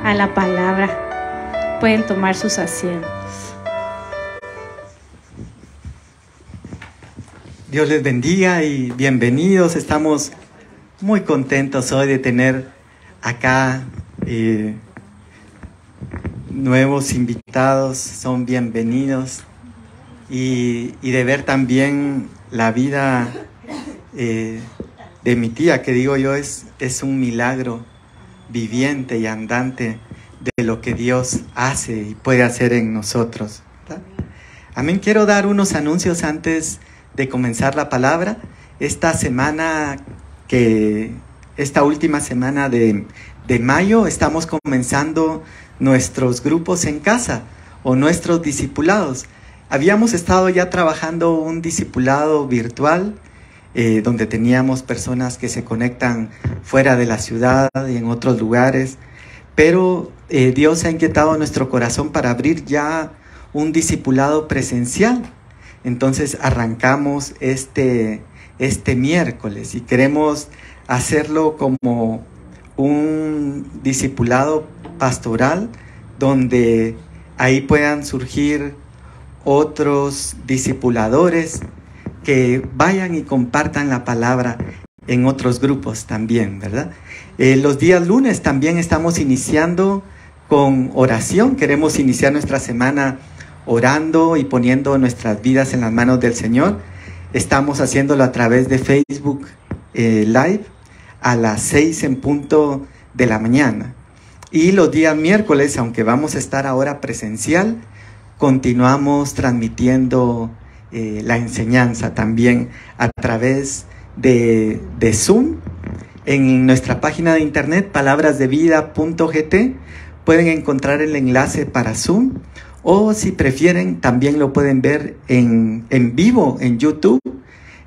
a la palabra. Pueden tomar sus asientos. Dios les bendiga y bienvenidos. Estamos muy contentos hoy de tener acá nuevos invitados. Son bienvenidos y de ver también la vida de mi tía, que digo yo es un milagro viviente y andante de lo que Dios hace y puede hacer en nosotros, ¿verdad? Amén. Quiero dar unos anuncios antes de comenzar la palabra. Esta última semana de mayo estamos comenzando nuestros grupos en casa o nuestros discipulados. Habíamos estado ya trabajando un discipulado virtual donde teníamos personas que se conectan fuera de la ciudad y en otros lugares, pero Dios ha inquietado nuestro corazón para abrir ya un discipulado presencial. Entonces arrancamos este miércoles y queremos hacerlo como un discipulado pastoral donde ahí puedan surgir otros discipuladores que vayan y compartan la palabra en otros grupos también, ¿verdad? Los días lunes también estamos iniciando con oración. Queremos iniciar nuestra semana orando y poniendo nuestras vidas en las manos del Señor. Estamos haciéndolo a través de Facebook Live a las 6 en punto de la mañana. Y los días miércoles, aunque vamos a estar ahora presencial, continuamos transmitiendo la enseñanza también a través de Zoom. En nuestra página de internet, palabrasdevida.gt, pueden encontrar el enlace para Zoom. O si prefieren, también lo pueden ver en vivo en YouTube,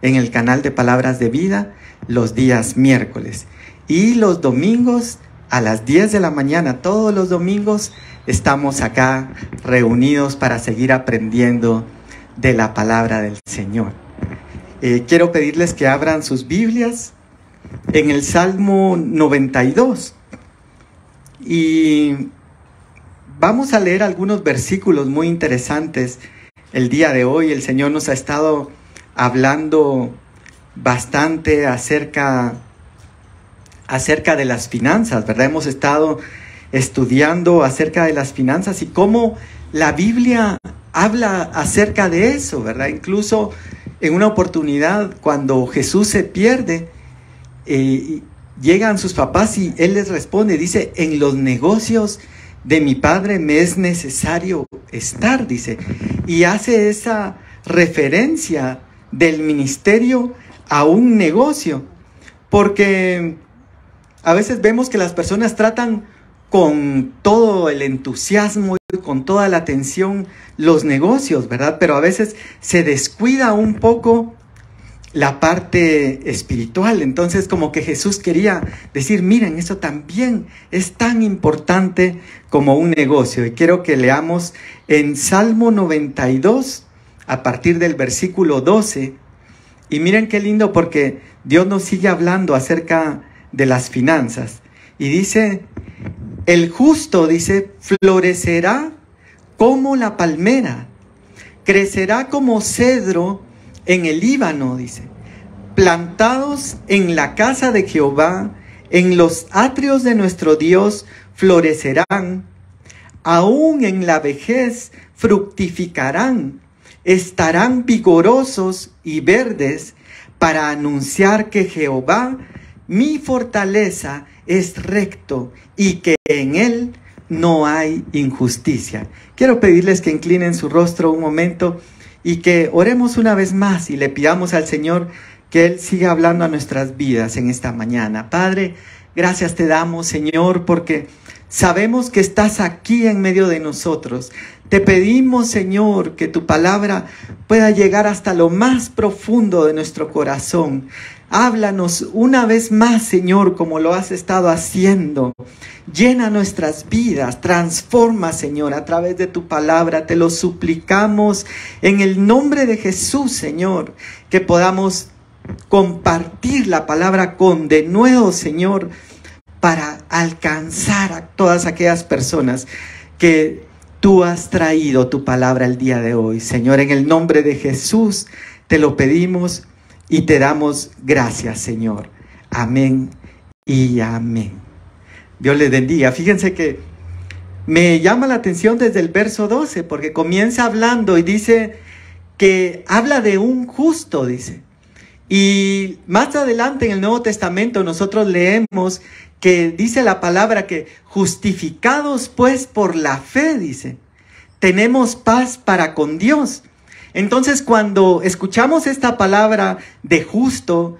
en el canal de Palabras de Vida, los días miércoles. Y los domingos a las 10 de la mañana, todos los domingos, estamos acá reunidos para seguir aprendiendo de la palabra del Señor. Quiero pedirles que abran sus Biblias en el Salmo 92. Y vamos a leer algunos versículos muy interesantes el día de hoy. El Señor nos ha estado hablando bastante acerca de las finanzas, ¿verdad? Hemos estado estudiando acerca de las finanzas y cómo la Biblia habla acerca de eso, ¿verdad? Incluso en una oportunidad cuando Jesús se pierde, llegan sus papás y Él les responde, dice, en los negocios de mi Padre me es necesario estar, dice, y hace esa referencia del ministerio a un negocio, porque a veces vemos que las personas tratan con todo el entusiasmo y con toda la atención los negocios, ¿verdad? Pero a veces se descuida un poco la parte espiritual. Entonces como que Jesús quería decir, miren, eso también es tan importante como un negocio. Y quiero que leamos en Salmo 92 a partir del versículo 12. Y miren qué lindo, porque Dios nos sigue hablando acerca de las finanzas. Y dice, el justo, dice, florecerá como la palmera, crecerá como cedro en el Líbano, dice, plantados en la casa de Jehová, en los atrios de nuestro Dios florecerán, aún en la vejez fructificarán, estarán vigorosos y verdes para anunciar que Jehová, mi fortaleza, es recto y que en él no hay injusticia. Quiero pedirles que inclinen su rostro un momento y que oremos una vez más y le pidamos al Señor que Él siga hablando a nuestras vidas en esta mañana. Padre, gracias te damos, Señor, porque sabemos que estás aquí en medio de nosotros. Te pedimos, Señor, que tu palabra pueda llegar hasta lo más profundo de nuestro corazón. Háblanos una vez más, Señor, como lo has estado haciendo. Llena nuestras vidas, transforma, Señor, a través de tu palabra. Te lo suplicamos en el nombre de Jesús, Señor, que podamos compartir la palabra con denuedo, Señor, para alcanzar a todas aquellas personas que tú has traído tu palabra el día de hoy. Señor, en el nombre de Jesús te lo pedimos y te damos gracias, Señor. Amén y amén. Dios les bendiga. Fíjense que me llama la atención desde el verso 12, porque comienza hablando y dice que habla de un justo, dice. Y más adelante en el Nuevo Testamento nosotros leemos que dice la palabra que justificados pues por la fe, dice, tenemos paz para con Dios. Entonces cuando escuchamos esta palabra de justo,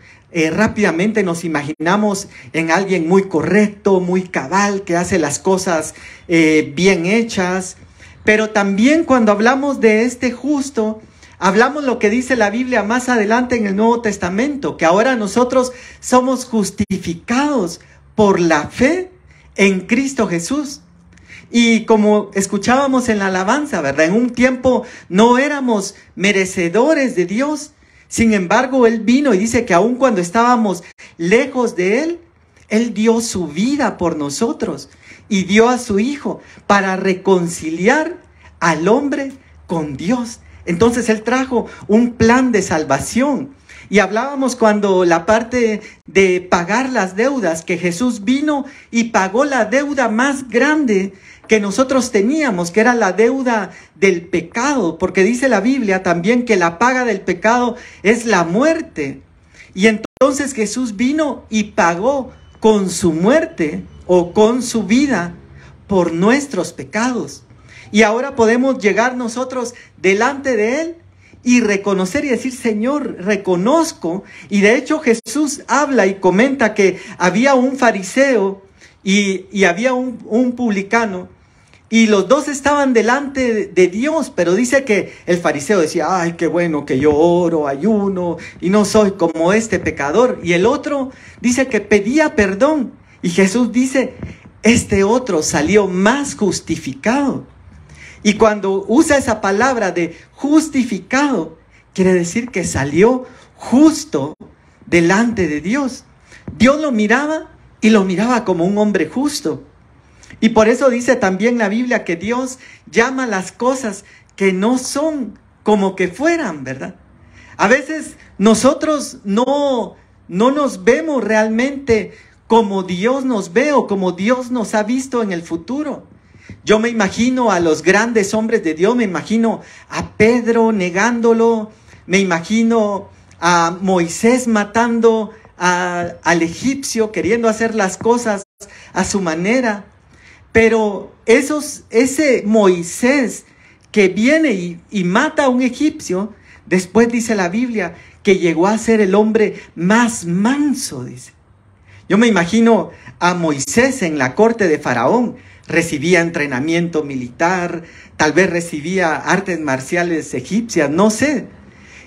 rápidamente nos imaginamos en alguien muy correcto, muy cabal, que hace las cosas bien hechas. Pero también cuando hablamos de este justo, hablamos lo que dice la Biblia más adelante en el Nuevo Testamento, que ahora nosotros somos justificados por la fe en Cristo Jesús. Y como escuchábamos en la alabanza, ¿verdad? En un tiempo no éramos merecedores de Dios. Sin embargo, Él vino y dice que aun cuando estábamos lejos de Él, Él dio su vida por nosotros y dio a su Hijo para reconciliar al hombre con Dios. Entonces Él trajo un plan de salvación. Y hablábamos cuando la parte de pagar las deudas, que Jesús vino y pagó la deuda más grande que nosotros teníamos, que era la deuda del pecado, porque dice la Biblia también que la paga del pecado es la muerte. Y entonces Jesús vino y pagó con su muerte o con su vida por nuestros pecados. Y ahora podemos llegar nosotros delante de Él y reconocer y decir, Señor, reconozco. Y de hecho Jesús habla y comenta que había un fariseo y había un publicano, y los dos estaban delante de Dios, pero dice que el fariseo decía, ay, qué bueno que yo oro, ayuno y no soy como este pecador. Y el otro dice que pedía perdón, y Jesús dice, este otro salió más justificado. Y cuando usa esa palabra de justificado, quiere decir que salió justo delante de Dios. Dios lo miraba y lo miraba como un hombre justo. Y por eso dice también la Biblia que Dios llama las cosas que no son como que fueran, ¿verdad? A veces nosotros no nos vemos realmente como Dios nos ve o como Dios nos ha visto en el futuro. Yo me imagino a los grandes hombres de Dios, me imagino a Pedro negándolo, me imagino a Moisés matando al egipcio, queriendo hacer las cosas a su manera. Pero ese Moisés que viene y mata a un egipcio, después dice la Biblia que llegó a ser el hombre más manso, dice. Yo me imagino a Moisés en la corte de Faraón, recibía entrenamiento militar, tal vez recibía artes marciales egipcias, no sé.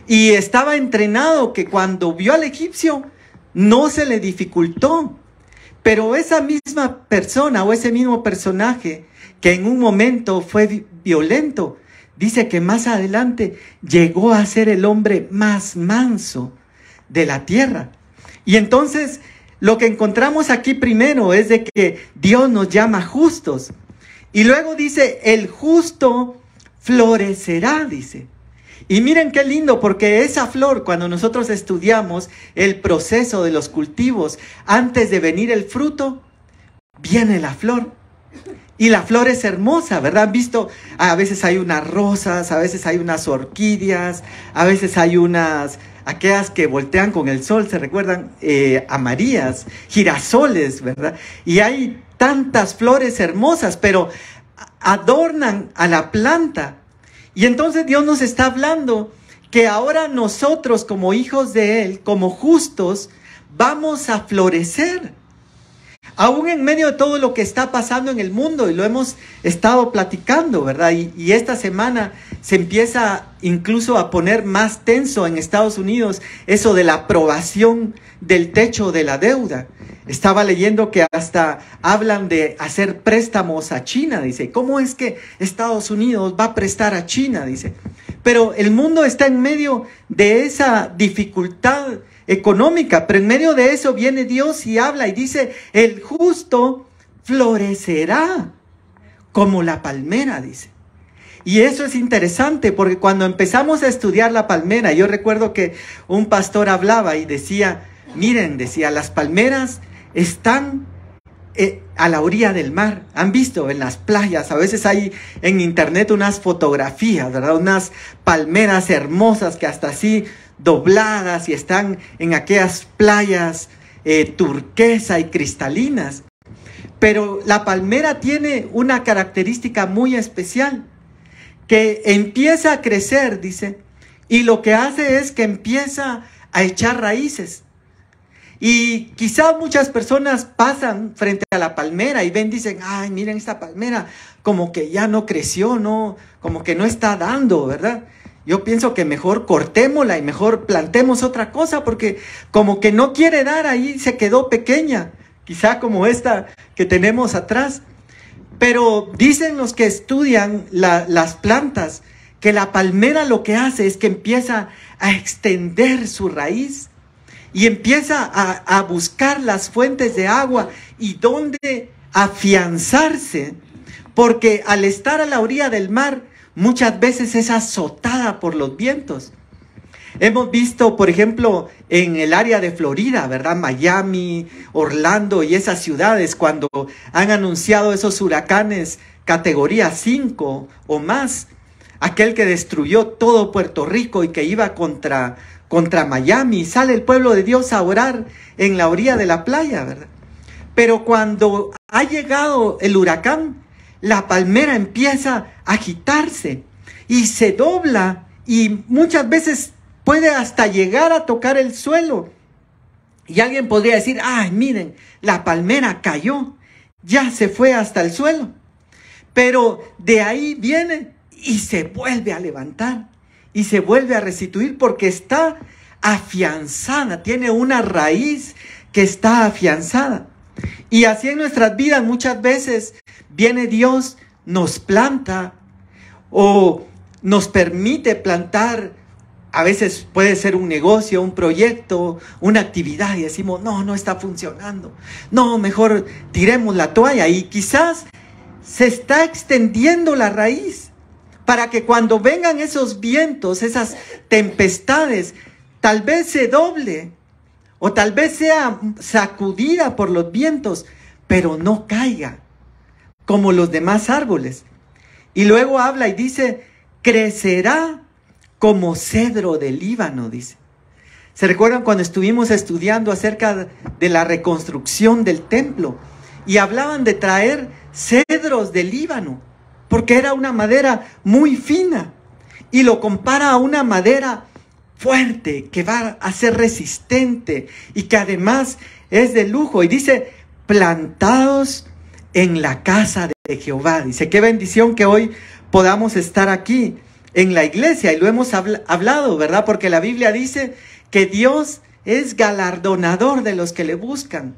Y estaba entrenado que cuando vio al egipcio no se le dificultó. Pero esa misma persona o ese mismo personaje que en un momento fue violento, dice que más adelante llegó a ser el hombre más manso de la tierra. Y entonces lo que encontramos aquí primero es de que Dios nos llama justos. Y luego dice, el justo florecerá, dice. Y miren qué lindo, porque esa flor, cuando nosotros estudiamos el proceso de los cultivos, antes de venir el fruto, viene la flor. Y la flor es hermosa, ¿verdad? Han visto, a veces hay unas rosas, a veces hay unas orquídeas, a veces hay aquellas que voltean con el sol, ¿se recuerdan? Amarillas, girasoles, ¿verdad? Y hay tantas flores hermosas, pero adornan a la planta. Y entonces Dios nos está hablando que ahora nosotros como hijos de Él, como justos, vamos a florecer. Aún en medio de todo lo que está pasando en el mundo, y lo hemos estado platicando, ¿verdad? Y esta semana se empieza incluso a poner más tenso en Estados Unidos eso de la aprobación del techo de la deuda. Estaba leyendo que hasta hablan de hacer préstamos a China, dice. ¿Cómo es que Estados Unidos va a prestar a China? Dice. Pero el mundo está en medio de esa dificultad económica, pero en medio de eso viene Dios y habla y dice, el justo florecerá como la palmera, dice. Y eso es interesante porque cuando empezamos a estudiar la palmera, yo recuerdo que un pastor hablaba y decía, miren, decía, las palmeras están a la orilla del mar. Han visto en las playas, a veces hay en internet unas fotografías, ¿verdad? Unas palmeras hermosas que hasta así dobladas y están en aquellas playas turquesa y cristalinas. Pero la palmera tiene una característica muy especial, que empieza a crecer, dice, y lo que hace es que empieza a echar raíces. Y quizás muchas personas pasan frente a la palmera y ven, dicen, ay, miren esta palmera, como que ya no creció, no, como que no está dando, ¿verdad? Yo pienso que mejor cortémosla y mejor plantemos otra cosa, porque como que no quiere dar, ahí se quedó pequeña, quizá como esta que tenemos atrás. Pero dicen los que estudian las plantas que la palmera lo que hace es que empieza a extender su raíz y empieza a buscar las fuentes de agua y dónde afianzarse, porque al estar a la orilla del mar muchas veces es azotada por los vientos. Hemos visto, por ejemplo, en el área de Florida, ¿verdad? Miami, Orlando y esas ciudades, cuando han anunciado esos huracanes categoría 5 o más, aquel que destruyó todo Puerto Rico y que iba contra Miami, sale el pueblo de Dios a orar en la orilla de la playa, ¿verdad? Pero cuando ha llegado el huracán, la palmera empieza a agitarse y se dobla y muchas veces puede hasta llegar a tocar el suelo. Y alguien podría decir, ay, miren, la palmera cayó, ya se fue hasta el suelo. Pero de ahí viene y se vuelve a levantar y se vuelve a restituir porque está afianzada, tiene una raíz que está afianzada. Y así en nuestras vidas muchas veces viene Dios, nos planta o nos permite plantar. A veces puede ser un negocio, un proyecto, una actividad y decimos, no está funcionando. No, mejor tiremos la toalla. Y quizás se está extendiendo la raíz para que cuando vengan esos vientos, esas tempestades, tal vez se doble o tal vez sea sacudida por los vientos, pero no caiga como los demás árboles. Y luego habla y dice, crecerá como cedro del Líbano, dice. ¿Se recuerdan cuando estuvimos estudiando acerca de la reconstrucción del templo? Y hablaban de traer cedros del Líbano, porque era una madera muy fina. Y lo compara a una madera fuerte, que va a ser resistente y que además es de lujo. Y dice, plantados en la casa de Jehová. Dice, qué bendición que hoy podamos estar aquí en la iglesia, y lo hemos hablado, ¿verdad? Porque la Biblia dice que Dios es galardonador de los que le buscan.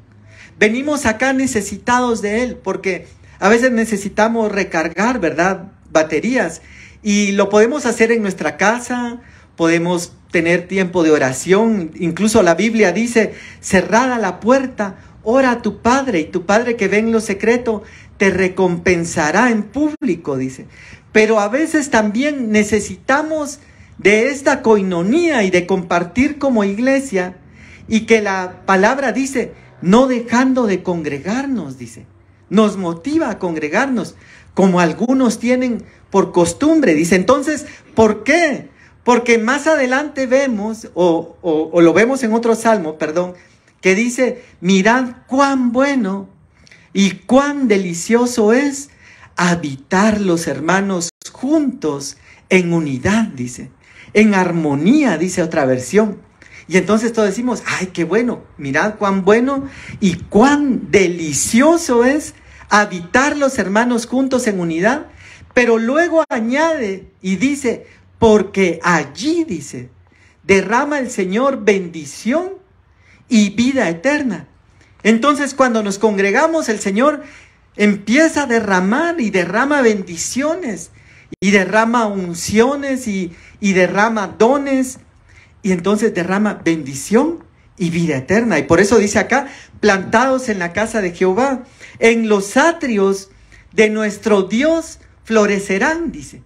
Venimos acá necesitados de Él, porque a veces necesitamos recargar, ¿verdad? Baterías, y lo podemos hacer en nuestra casa, podemos tener tiempo de oración. Incluso la Biblia dice, cerrada la puerta, ora a tu Padre, y tu Padre que ve en lo secreto te recompensará en público, dice. Pero a veces también necesitamos de esta coinonía y de compartir como iglesia, y que la palabra dice, no dejando de congregarnos, dice. Nos motiva a congregarnos, como algunos tienen por costumbre, dice. Entonces, ¿por qué? Porque más adelante vemos, o lo vemos en otro salmo, que dice, mirad cuán bueno y cuán delicioso es habitar los hermanos juntos en unidad, dice, en armonía, dice otra versión. Y entonces todos decimos, ay, qué bueno, mirad cuán bueno y cuán delicioso es habitar los hermanos juntos en unidad. Pero luego añade y dice, porque allí, dice, derrama el Señor bendición y vida eterna. Entonces cuando nos congregamos, el Señor empieza a derramar y derrama bendiciones y derrama unciones y derrama dones, y entonces derrama bendición y vida eterna. Y por eso dice acá, plantados en la casa de Jehová, en los atrios de nuestro Dios florecerán, dice.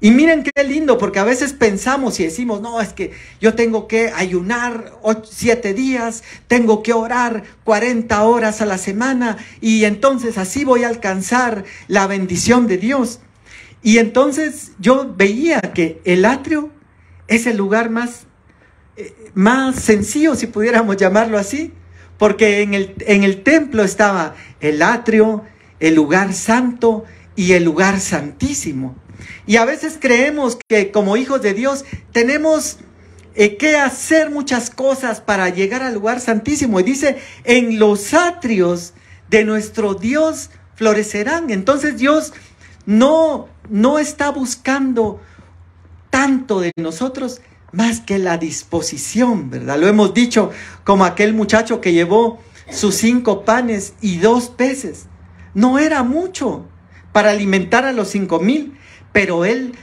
Y miren qué lindo, porque a veces pensamos y decimos, no, es que yo tengo que ayunar 7 días, tengo que orar 40 horas a la semana, y entonces así voy a alcanzar la bendición de Dios. Y entonces yo veía que el atrio es el lugar más sencillo, si pudiéramos llamarlo así, porque en el templo estaba el atrio, el lugar santo y el lugar santísimo. Y a veces creemos que como hijos de Dios tenemos que hacer muchas cosas para llegar al lugar santísimo. Y dice, en los atrios de nuestro Dios florecerán. Entonces Dios no está buscando tanto de nosotros más que la disposición, ¿verdad? Lo hemos dicho, como aquel muchacho que llevó sus 5 panes y 2 peces. No era mucho para alimentar a los 5,000, pero él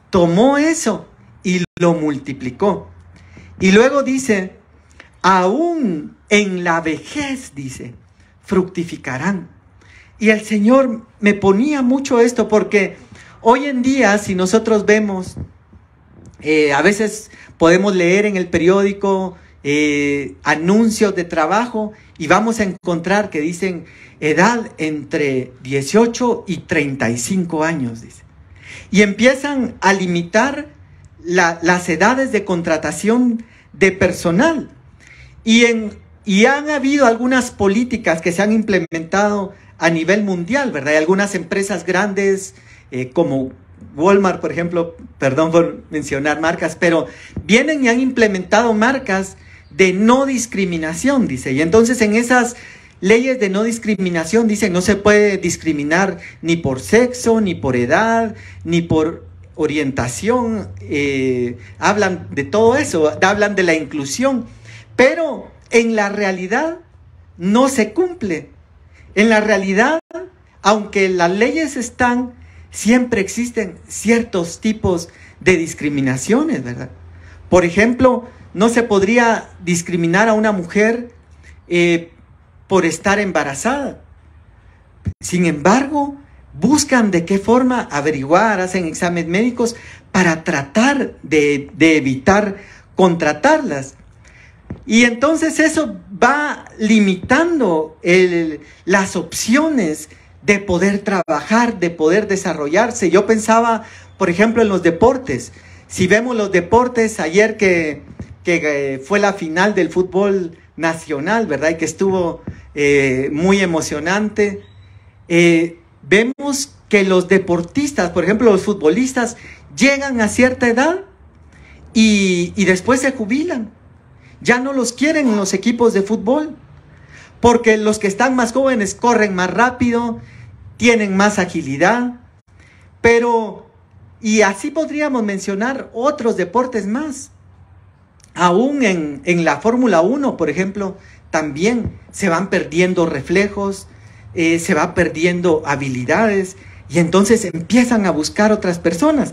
tomó eso y lo multiplicó. Y luego dice, aún en la vejez, dice, fructificarán. Y el Señor me ponía mucho esto, porque hoy en día, si nosotros vemos, a veces podemos leer en el periódico anuncios de trabajo y vamos a encontrar que dicen edad entre 18 y 35 años, dice. Y empiezan a limitar las edades de contratación de personal. Y han habido algunas políticas que se han implementado a nivel mundial, ¿verdad? Hay algunas empresas grandes como Walmart, por ejemplo, perdón por mencionar marcas, pero vienen y han implementado marcas de no discriminación, dice. Y entonces en esas leyes de no discriminación dicen no se puede discriminar ni por sexo, ni por edad, ni por orientación. Hablan de todo eso, hablan de la inclusión, pero en la realidad no se cumple. En la realidad, aunque las leyes están, siempre existen ciertos tipos de discriminaciones, ¿verdad? Por ejemplo, no se podría discriminar a una mujer por estar embarazada. Sin embargo, buscan de qué forma averiguar, hacen exámenes médicos para tratar de evitar contratarlas. Y entonces eso va limitando las opciones de poder trabajar, de poder desarrollarse. Yo pensaba, por ejemplo, en los deportes. Si vemos los deportes, ayer que fue la final del fútbol nacional, ¿verdad? Y que estuvo muy emocionante. Vemos que los deportistas, por ejemplo, los futbolistas, llegan a cierta edad y después se jubilan. Ya no los quieren en los equipos de fútbol, porque los que están más jóvenes corren más rápido, tienen más agilidad, y así podríamos mencionar otros deportes más. Aún en la Fórmula 1, por ejemplo, también se van perdiendo reflejos, se va perdiendo habilidades, y entonces empiezan a buscar otras personas.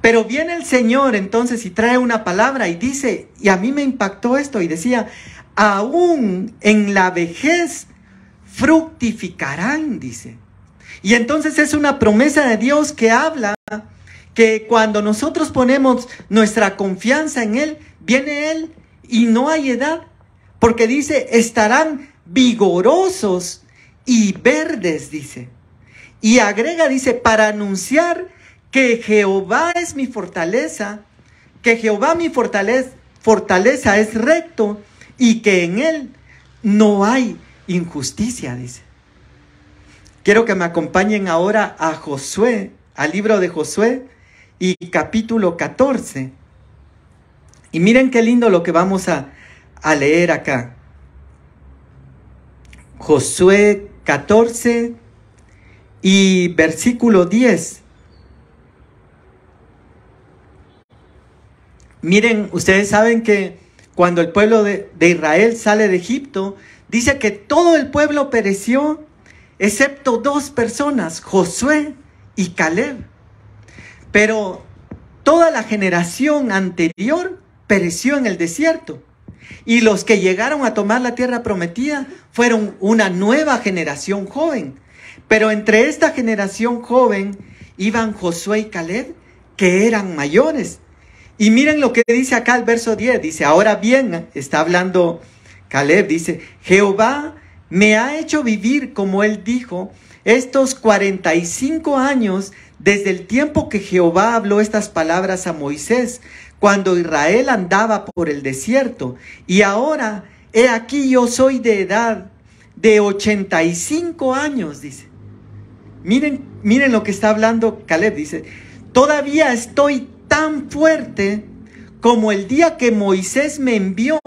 Pero viene el Señor entonces y trae una palabra y dice, y a mí me impactó esto, y decía, aún en la vejez fructificarán, dice. Y entonces es una promesa de Dios que habla que cuando nosotros ponemos nuestra confianza en Él, viene Él y no hay edad, porque dice, estarán vigorosos y verdes, dice. Y agrega, dice, para anunciar que Jehová es mi fortaleza, que Jehová mi fortaleza es recto y que en Él no hay injusticia, dice. Quiero que me acompañen ahora a Josué, al libro de Josué y capítulo 14. Y miren qué lindo lo que vamos a leer acá. Josué 14 y versículo 10. Miren, ustedes saben que cuando el pueblo de Israel sale de Egipto, dice que todo el pueblo pereció, excepto 2 personas, Josué y Caleb. Pero toda la generación anterior pereció en el desierto. Y los que llegaron a tomar la tierra prometida fueron una nueva generación joven. Pero entre esta generación joven iban Josué y Caleb, que eran mayores. Y miren lo que dice acá el verso 10. Dice, ahora bien, está hablando Caleb, dice, Jehová me ha hecho vivir, como él dijo, estos 45 años desde el tiempo que Jehová habló estas palabras a Moisés, cuando Israel andaba por el desierto. Y ahora, he aquí yo soy de edad de 85 años, dice. Miren lo que está hablando Caleb, dice, todavía estoy tan fuerte como el día que Moisés me envió,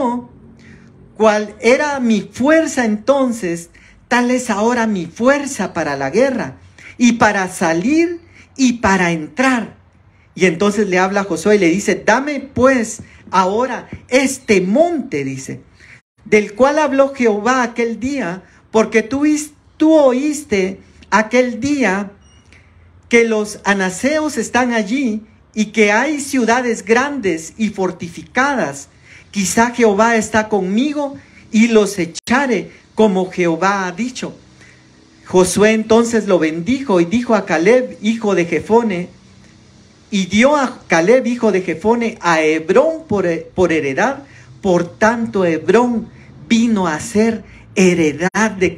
cual era mi fuerza entonces, tal es ahora mi fuerza para la guerra, y para salir y para entrar. Y entonces le habla a Josué y le dice, dame pues ahora este monte, dice, del cual habló Jehová aquel día, porque tú oíste aquel día que los anaseos están allí y que hay ciudades grandes y fortificadas. Quizá Jehová está conmigo y los echaré como Jehová ha dicho. Josué entonces lo bendijo y dijo a Caleb, hijo de Jefone, y dio a Caleb, hijo de Jefone, a Hebrón por heredad. Por tanto, Hebrón vino a ser heredad de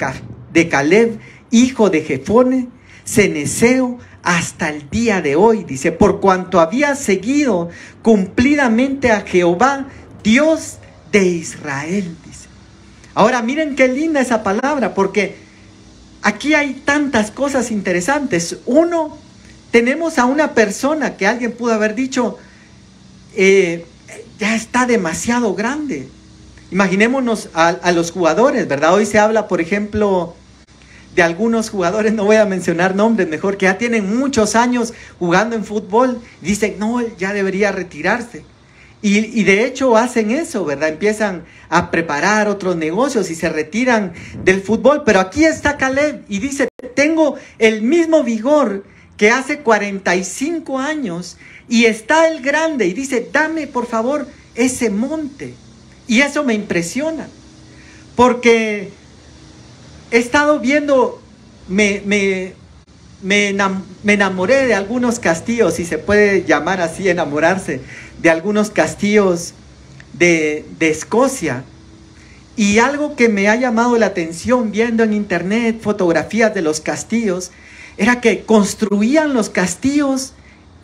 Caleb, hijo de Jefone, cenezeo, hasta el día de hoy. Dice, por cuanto había seguido cumplidamente a Jehová, Dios de Israel. Dice. Ahora miren qué linda esa palabra, porque aquí hay tantas cosas interesantes. Uno, tenemos a una persona que alguien pudo haber dicho, ya está demasiado grande. Imaginémonos a los jugadores, ¿verdad? Hoy se habla, por ejemplo, de algunos jugadores, no voy a mencionar nombres, mejor, que ya tienen muchos años jugando en fútbol. Dicen, no, él ya debería retirarse. Y de hecho hacen eso, ¿verdad? Empiezan a preparar otros negocios y se retiran del fútbol. Pero aquí está Caleb y dice, tengo el mismo vigor que hace 45 años y está el grande. Y dice, dame por favor ese monte. Y eso me impresiona, porque he estado viendo, me enamoré de algunos castillos, si se puede llamar así, enamorarse, de algunos castillos de Escocia. Y algo que me ha llamado la atención viendo en internet fotografías de los castillos, era que construían los castillos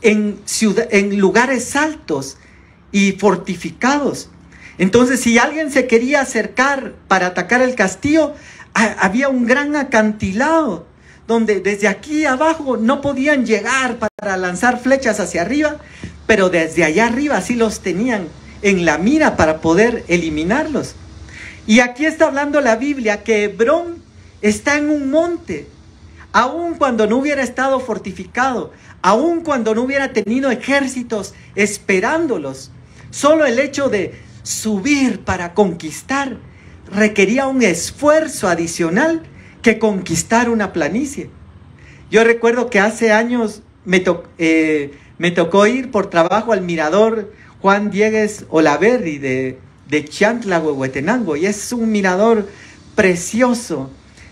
en lugares altos y fortificados. Entonces, si alguien se quería acercar para atacar el castillo, había un gran acantilado, donde desde aquí abajo no podían llegar para lanzar flechas hacia arriba, pero desde allá arriba sí los tenían en la mira para poder eliminarlos. Y aquí está hablando la Biblia que Hebrón está en un monte, aun cuando no hubiera estado fortificado, aun cuando no hubiera tenido ejércitos esperándolos. Solo el hecho de subir para conquistar requería un esfuerzo adicional que conquistar una planicie. Yo recuerdo que hace años me tocó ir por trabajo al mirador Juan Diegues Olaverri de Chantla, Huehuetenango, y es un mirador precioso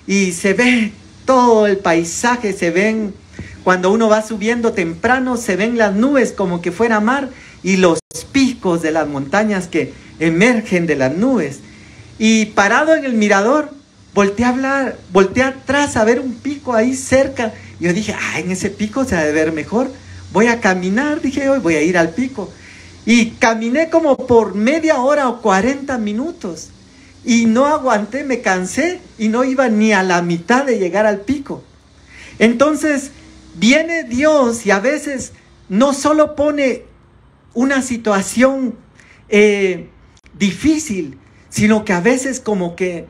y se ve todo el paisaje, se ven, cuando uno va subiendo temprano, se ven las nubes como que fuera mar y los picos de las montañas que emergen de las nubes. Y parado en el mirador, volteé atrás a ver un pico ahí cerca. Y yo dije, en ese pico se ha de ver mejor. Voy a caminar, dije, hoy voy a ir al pico. Y caminé como por media hora o 40 minutos. Y no aguanté, me cansé y no iba ni a la mitad de llegar al pico. Entonces, viene Dios y a veces no solo pone una situación difícil, sino que a veces como que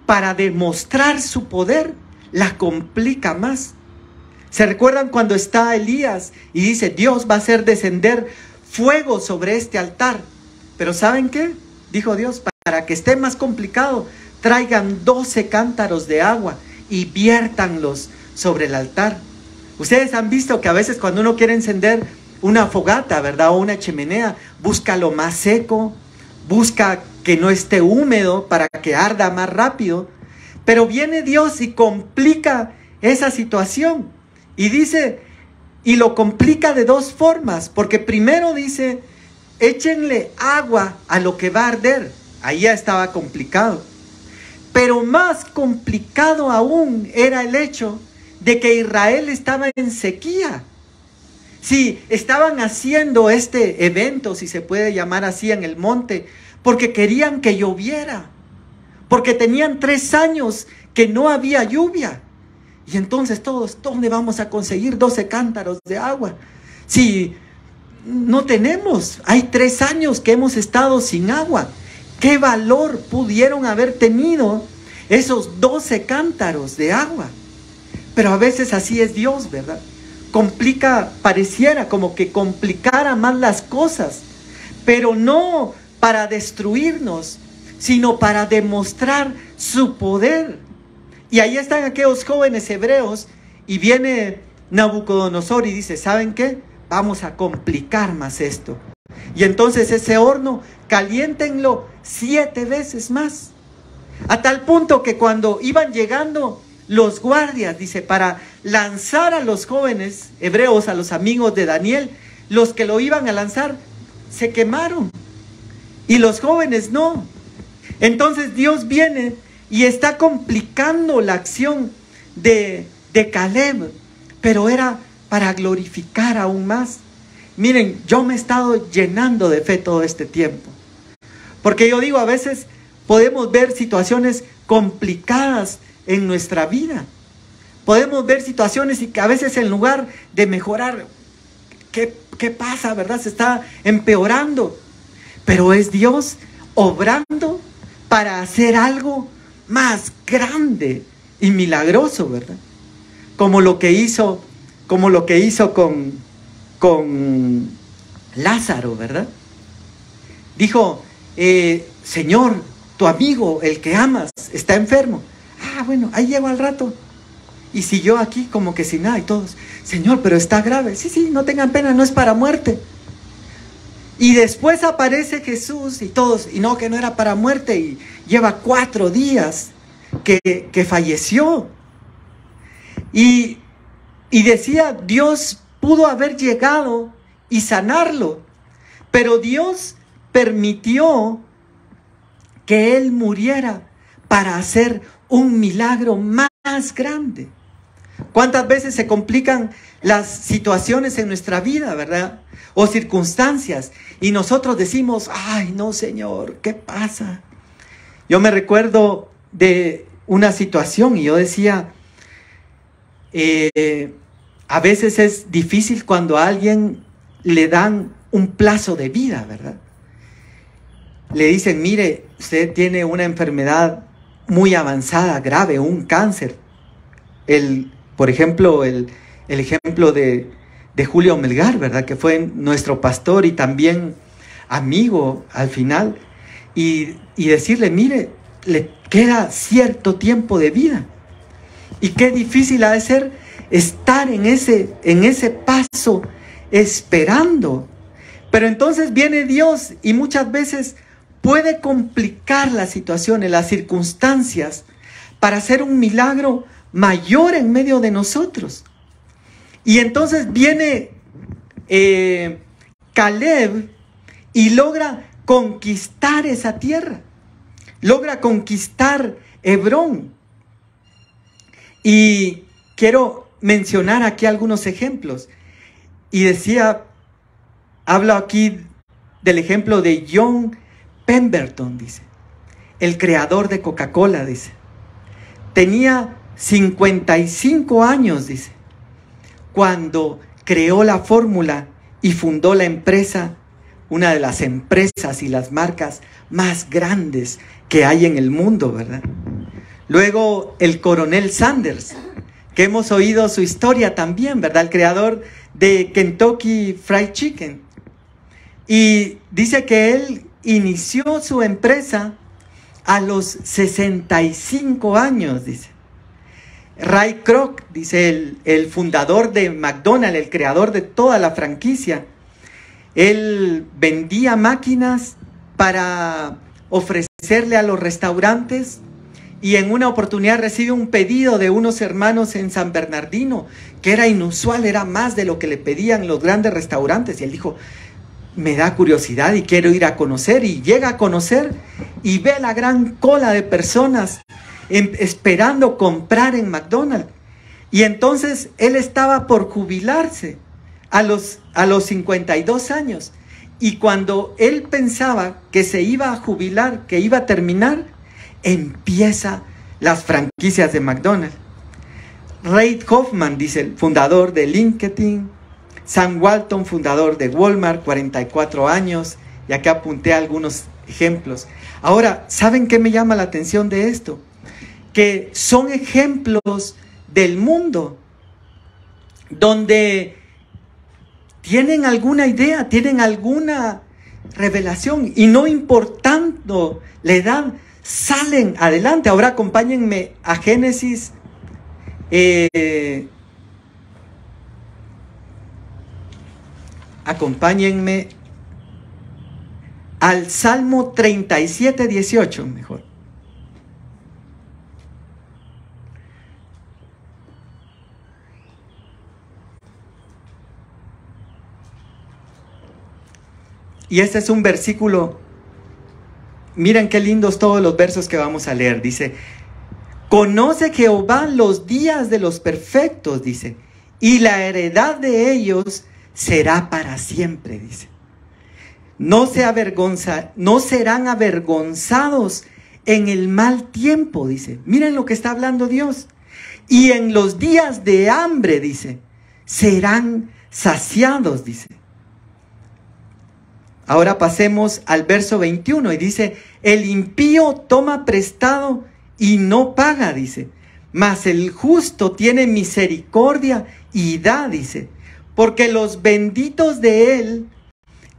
para demostrar su poder la complica más. ¿Se recuerdan cuando está Elías y dice, Dios va a hacer descender fuego sobre este altar? Pero ¿saben qué? Dijo Dios, para que esté más complicado, traigan 12 cántaros de agua y viértanlos sobre el altar. Ustedes han visto que a veces cuando uno quiere encender una fogata, ¿verdad? O una chimenea, busca lo más seco, busca que no esté húmedo para que arda más rápido. Pero viene Dios y complica esa situación. Y dice, y lo complica de dos formas. Porque primero dice, échenle agua a lo que va a arder. Ahí ya estaba complicado. Pero más complicado aún era el hecho de que Israel estaba en sequía. Sí, estaban haciendo este evento, si se puede llamar así, en el monte, porque querían que lloviera. Porque tenían 3 años que no había lluvia. Y entonces todos, ¿dónde vamos a conseguir 12 cántaros de agua? Si no tenemos, hay 3 años que hemos estado sin agua. ¿Qué valor pudieron haber tenido esos 12 cántaros de agua? Pero a veces así es Dios, ¿verdad? Pareciera como que complicara más las cosas, pero no para destruirnos, sino para demostrar su poder. Y ahí están aquellos jóvenes hebreos, y viene Nabucodonosor y dice, ¿saben qué? Vamos a complicar más esto. Y entonces ese horno, caliéntenlo 7 veces más. A tal punto que cuando iban llegando los guardias, dice, para lanzar a los jóvenes hebreos, a los amigos de Daniel, los que lo iban a lanzar, se quemaron. Y los jóvenes no. Entonces Dios viene y está complicando la acción de Caleb, pero era para glorificar aún más. Miren, yo me he estado llenando de fe todo este tiempo. Porque yo digo, a veces podemos ver situaciones complicadas en nuestra vida. Podemos ver situaciones y que a veces en lugar de mejorar, ¿qué pasa, verdad? Se está empeorando. Pero es Dios obrando para hacer algo más grande y milagroso, ¿verdad? Como lo que hizo con Lázaro, ¿verdad? Dijo, Señor, tu amigo, el que amas, está enfermo. Ah, bueno, ahí llego al rato. Y siguió aquí como que sin nada, y todos, Señor, pero está grave. Sí, no tengan pena, no es para muerte. Y después aparece Jesús y todos, y no, que no era para muerte, y lleva 4 días que falleció. Y decía, Dios pudo haber llegado y sanarlo, pero Dios permitió que él muriera para hacer un milagro más grande. ¿Cuántas veces se complican las situaciones en nuestra vida, verdad? O circunstancias, y nosotros decimos, ay no, Señor, ¿qué pasa? Yo me recuerdo de una situación y yo decía, a veces es difícil cuando a alguien le dan un plazo de vida, ¿verdad? Le dicen, mire, usted tiene una enfermedad muy avanzada, grave, un cáncer. Por ejemplo, el ejemplo de Julio Melgar, ¿verdad? Que fue nuestro pastor y también amigo al final. Y decirle, mire, le queda cierto tiempo de vida. Y qué difícil ha de ser estar en ese paso esperando. Pero entonces viene Dios y muchas veces puede complicar las situaciones, las circunstancias, para hacer un milagro mayor en medio de nosotros. Y entonces viene Caleb y logra conquistar esa tierra, logra conquistar Hebrón. Y quiero mencionar aquí algunos ejemplos. Y hablo aquí del ejemplo de John Pemberton, dice, el creador de Coca-Cola, dice. Tenía 55 años, dice, cuando creó la fórmula y fundó la empresa, una de las empresas y las marcas más grandes que hay en el mundo, ¿verdad? Luego el coronel Sanders, que hemos oído su historia también, ¿verdad? El creador de Kentucky Fried Chicken. Y dice que él inició su empresa a los 65 años, dice. Ray Kroc, dice, el fundador de McDonald's, el creador de toda la franquicia, él vendía máquinas para ofrecerle a los restaurantes, y en una oportunidad recibe un pedido de unos hermanos en San Bernardino, que era inusual, era más de lo que le pedían los grandes restaurantes. Y él dijo, me da curiosidad y quiero ir a conocer. Y llega a conocer y ve la gran cola de personas esperando comprar en McDonald's. Y entonces él estaba por jubilarse a los 52 años. Y cuando él pensaba que se iba a jubilar, que iba a terminar, empieza las franquicias de McDonald's. Reid Hoffman, dice, el fundador de LinkedIn. Sam Walton, fundador de Walmart, 44 años. Y acá apunté algunos ejemplos. Ahora, ¿saben qué me llama la atención de esto? Que son ejemplos del mundo donde tienen alguna idea, tienen alguna revelación, y no importando la edad, salen adelante. Ahora acompáñenme a Génesis acompáñenme al Salmo 37, 18 mejor. Y este es un versículo, miren qué lindos todos los versos que vamos a leer. Dice, conoce Jehová los días de los perfectos, dice, y la heredad de ellos será para siempre, dice. No serán avergonzados en el mal tiempo, dice. Miren lo que está hablando Dios. Y en los días de hambre, dice, serán saciados, dice. Ahora pasemos al verso 21 y dice, el impío toma prestado y no paga, dice, mas el justo tiene misericordia y da, dice, porque los benditos de él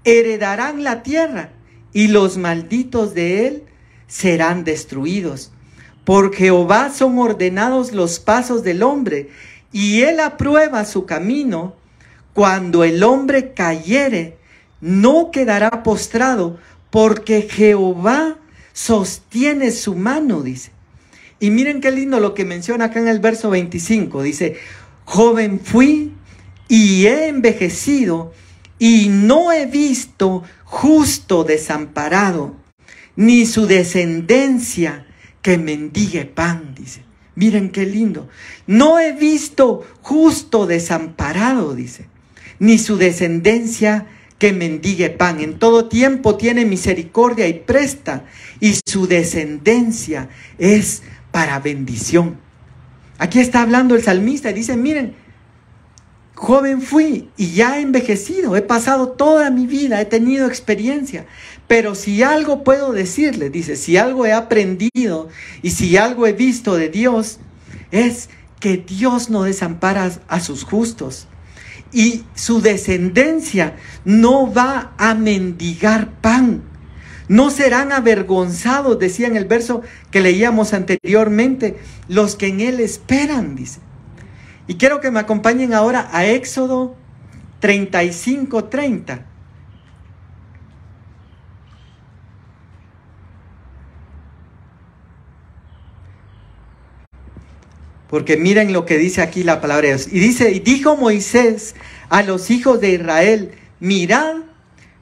heredarán la tierra y los malditos de él serán destruidos. Por Jehová son ordenados los pasos del hombre, y él aprueba su camino. Cuando el hombre cayere, no quedará postrado, porque Jehová sostiene su mano, dice. Y miren qué lindo lo que menciona acá en el verso 25. Dice, joven fui y he envejecido, y no he visto justo desamparado, ni su descendencia que mendigue pan, dice. Miren qué lindo. No he visto justo desamparado, dice, ni su descendencia que mendigue pan. En todo tiempo tiene misericordia y presta, y su descendencia es para bendición. Aquí está hablando el salmista y dice, miren, joven fui y ya he envejecido, he pasado toda mi vida, he tenido experiencia, pero si algo puedo decirle, dice, si algo he aprendido y si algo he visto de Dios, es que Dios no desampara a sus justos. Y su descendencia no va a mendigar pan. No serán avergonzados, decía en el verso que leíamos anteriormente, los que en él esperan, dice. Y quiero que me acompañen ahora a Éxodo 35:30. Porque miren lo que dice aquí la palabra de Dios. Y dice, y dijo Moisés a los hijos de Israel, mirad,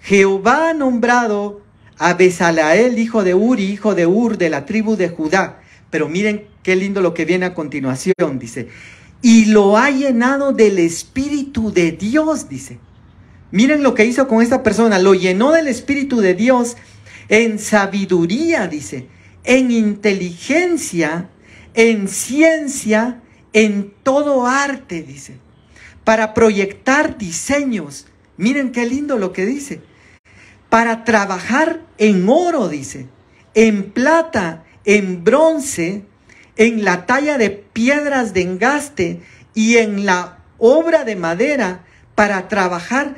Jehová ha nombrado a Bezaleel, hijo de Uri, hijo de Ur, de la tribu de Judá. Pero miren qué lindo lo que viene a continuación, dice. Y lo ha llenado del Espíritu de Dios, dice. Miren lo que hizo con esta persona. Lo llenó del Espíritu de Dios en sabiduría, dice, en inteligencia, en ciencia, en todo arte, dice, para proyectar diseños. Miren qué lindo lo que dice. Para trabajar en oro, dice, en plata, en bronce, en la talla de piedras de engaste y en la obra de madera, para trabajar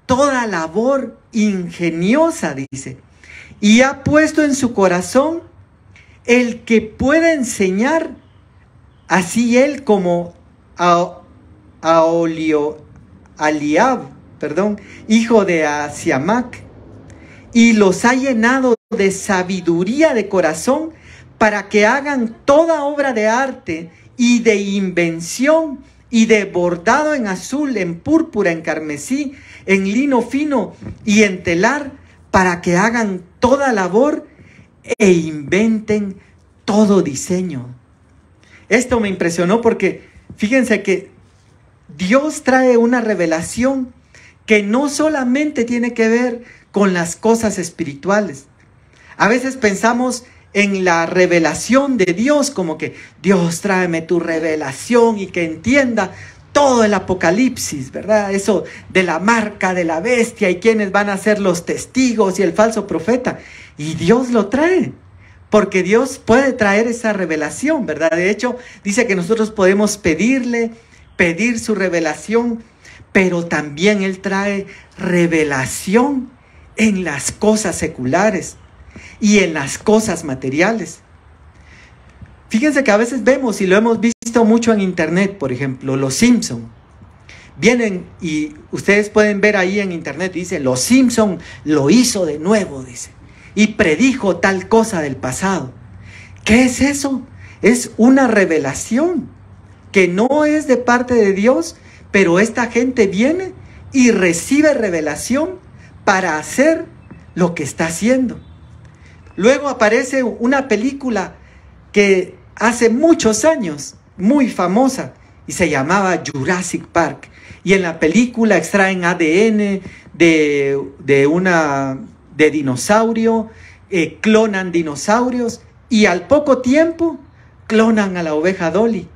toda labor ingeniosa, dice. Y ha puesto en su corazón el que pueda enseñar, así él como Aholiab, hijo de Asiamac, y los ha llenado de sabiduría de corazón para que hagan toda obra de arte y de invención y de bordado en azul, en púrpura, en carmesí, en lino fino y en telar, para que hagan toda labor e inventen todo diseño. Esto me impresionó porque fíjense que Dios trae una revelación que no solamente tiene que ver con las cosas espirituales. A veces pensamos en la revelación de Dios como que Dios tráeme tu revelación y que entienda todo el Apocalipsis, ¿verdad? Eso de la marca de la bestia y quiénes van a ser los testigos y el falso profeta. Y Dios lo trae, porque Dios puede traer esa revelación, ¿verdad? De hecho, dice que nosotros podemos pedir su revelación, pero también Él trae revelación en las cosas seculares y en las cosas materiales. Fíjense que a veces vemos, y lo hemos visto mucho en internet, por ejemplo, los Simpson. Vienen y ustedes pueden ver ahí en internet, dice, los Simpson lo hizo de nuevo, dice, y predijo tal cosa del pasado. ¿Qué es eso? Es una revelación que no es de parte de Dios, pero esta gente viene y recibe revelación para hacer lo que está haciendo. Luego aparece una película que hace muchos años, muy famosa, y se llamaba Jurassic Park. Y en la película extraen ADN de dinosaurio, clonan dinosaurios, y al poco tiempo clonan a la oveja Dolly.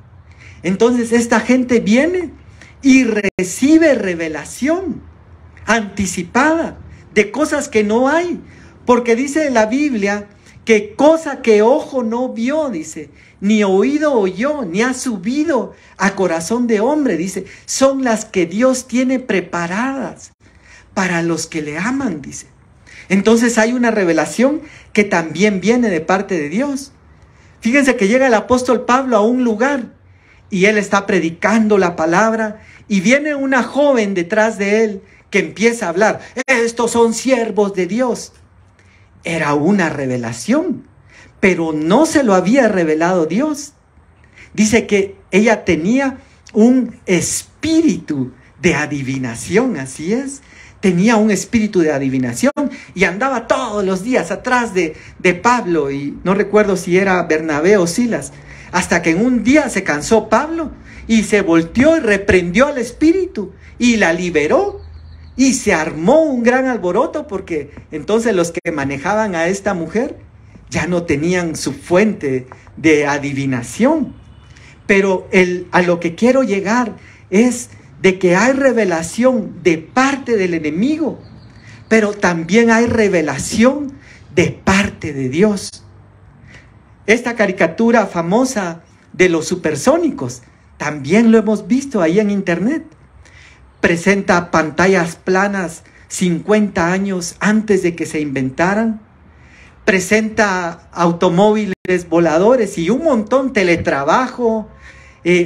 Entonces esta gente viene y recibe revelación anticipada de cosas que no hay, porque dice la Biblia que cosa que ojo no vio, dice, ni oído oyó, ni ha subido a corazón de hombre, dice, son las que Dios tiene preparadas para los que le aman, dice. Entonces hay una revelación que también viene de parte de Dios. Fíjense que llega el apóstol Pablo a un lugar y él está predicando la palabra y viene una joven detrás de él que empieza a hablar. Estos son siervos de Dios. Era una revelación, pero no se lo había revelado Dios. Dice que ella tenía un espíritu de adivinación, así es. Tenía un espíritu de adivinación y andaba todos los días atrás de Pablo, y no recuerdo si era Bernabé o Silas, hasta que en un día se cansó Pablo y se volteó y reprendió al espíritu y la liberó. Y se armó un gran alboroto porque entonces los que manejaban a esta mujer ya no tenían su fuente de adivinación. Pero a lo que quiero llegar es de que hay revelación de parte del enemigo, pero también hay revelación de parte de Dios. Esta caricatura famosa de los supersónicos, también lo hemos visto ahí en internet. Presenta pantallas planas 50 años antes de que se inventaran. Presenta automóviles voladores y un montón de teletrabajo,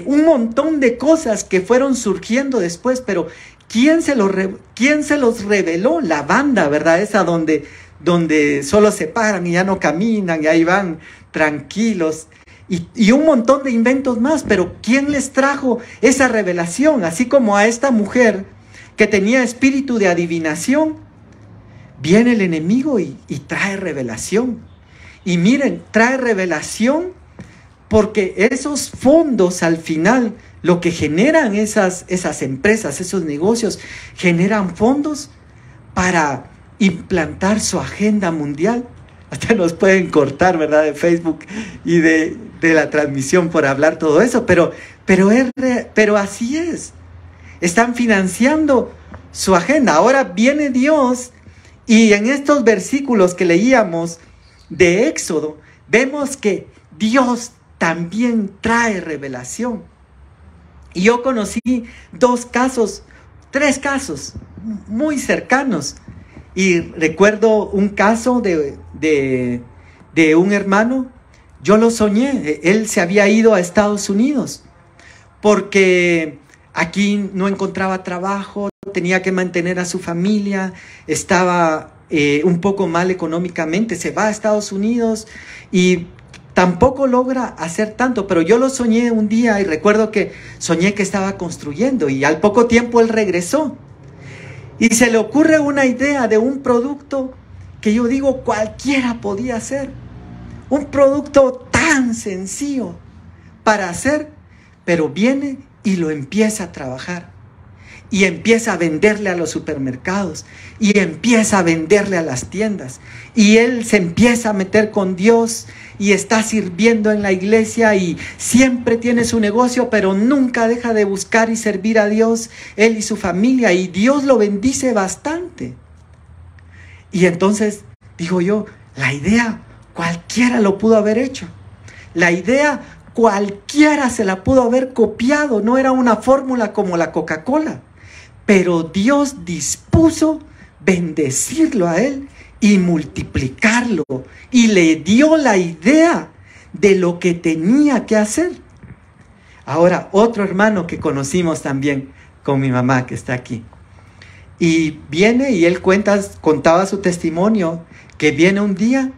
un montón de cosas que fueron surgiendo después. Pero ¿quién se los reveló? La banda, ¿verdad? Esa donde solo se paran y ya no caminan y ahí van tranquilos. Y un montón de inventos más, pero ¿quién les trajo esa revelación? Así como a esta mujer que tenía espíritu de adivinación, viene el enemigo y trae revelación. Y miren, trae revelación porque esos fondos al final, lo que generan esas empresas, esos negocios, generan fondos para implantar su agenda mundial. Hasta nos pueden cortar, ¿verdad?, de Facebook y de la transmisión por hablar todo eso, pero así es. Están financiando su agenda. Ahora viene Dios y en estos versículos que leíamos de Éxodo, vemos que Dios también trae revelación. Y yo conocí tres casos muy cercanos. Y recuerdo un caso de un hermano. Yo lo soñé. Él se había ido a Estados Unidos porque aquí no encontraba trabajo, tenía que mantener a su familia, estaba un poco mal económicamente, se va a Estados Unidos y tampoco logra hacer tanto, pero yo lo soñé un día y recuerdo que soñé que estaba construyendo y al poco tiempo él regresó y se le ocurre una idea de un producto que yo digo cualquiera podía hacer, un producto tan sencillo para hacer, pero viene y lo empieza a trabajar. Y empieza a venderle a los supermercados, y empieza a venderle a las tiendas, y él se empieza a meter con Dios, y está sirviendo en la iglesia, y siempre tiene su negocio, pero nunca deja de buscar y servir a Dios, él y su familia, y Dios lo bendice bastante. Y entonces, digo yo, la idea cualquiera lo pudo haber hecho, la idea cualquiera se la pudo haber copiado, no era una fórmula como la Coca-Cola. Pero Dios dispuso bendecirlo a él y multiplicarlo. Y le dio la idea de lo que tenía que hacer. Ahora, otro hermano que conocimos también con mi mamá que está aquí. Y viene y él contaba su testimonio, que viene un día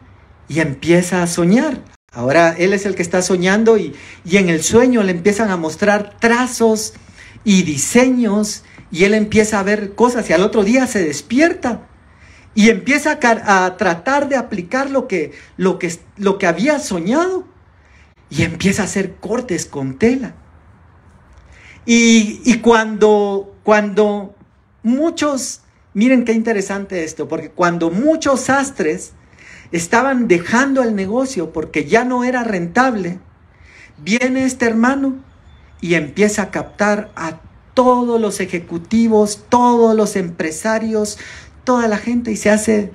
y empieza a soñar. Ahora él es el que está soñando y en el sueño le empiezan a mostrar trazos y diseños. Y él empieza a ver cosas y al otro día se despierta y empieza a tratar de aplicar lo que había soñado y empieza a hacer cortes con tela. Y cuando muchos, miren qué interesante esto, porque cuando muchos sastres estaban dejando el negocio porque ya no era rentable, viene este hermano y empieza a captar a todos los ejecutivos, todos los empresarios, toda la gente y se hace,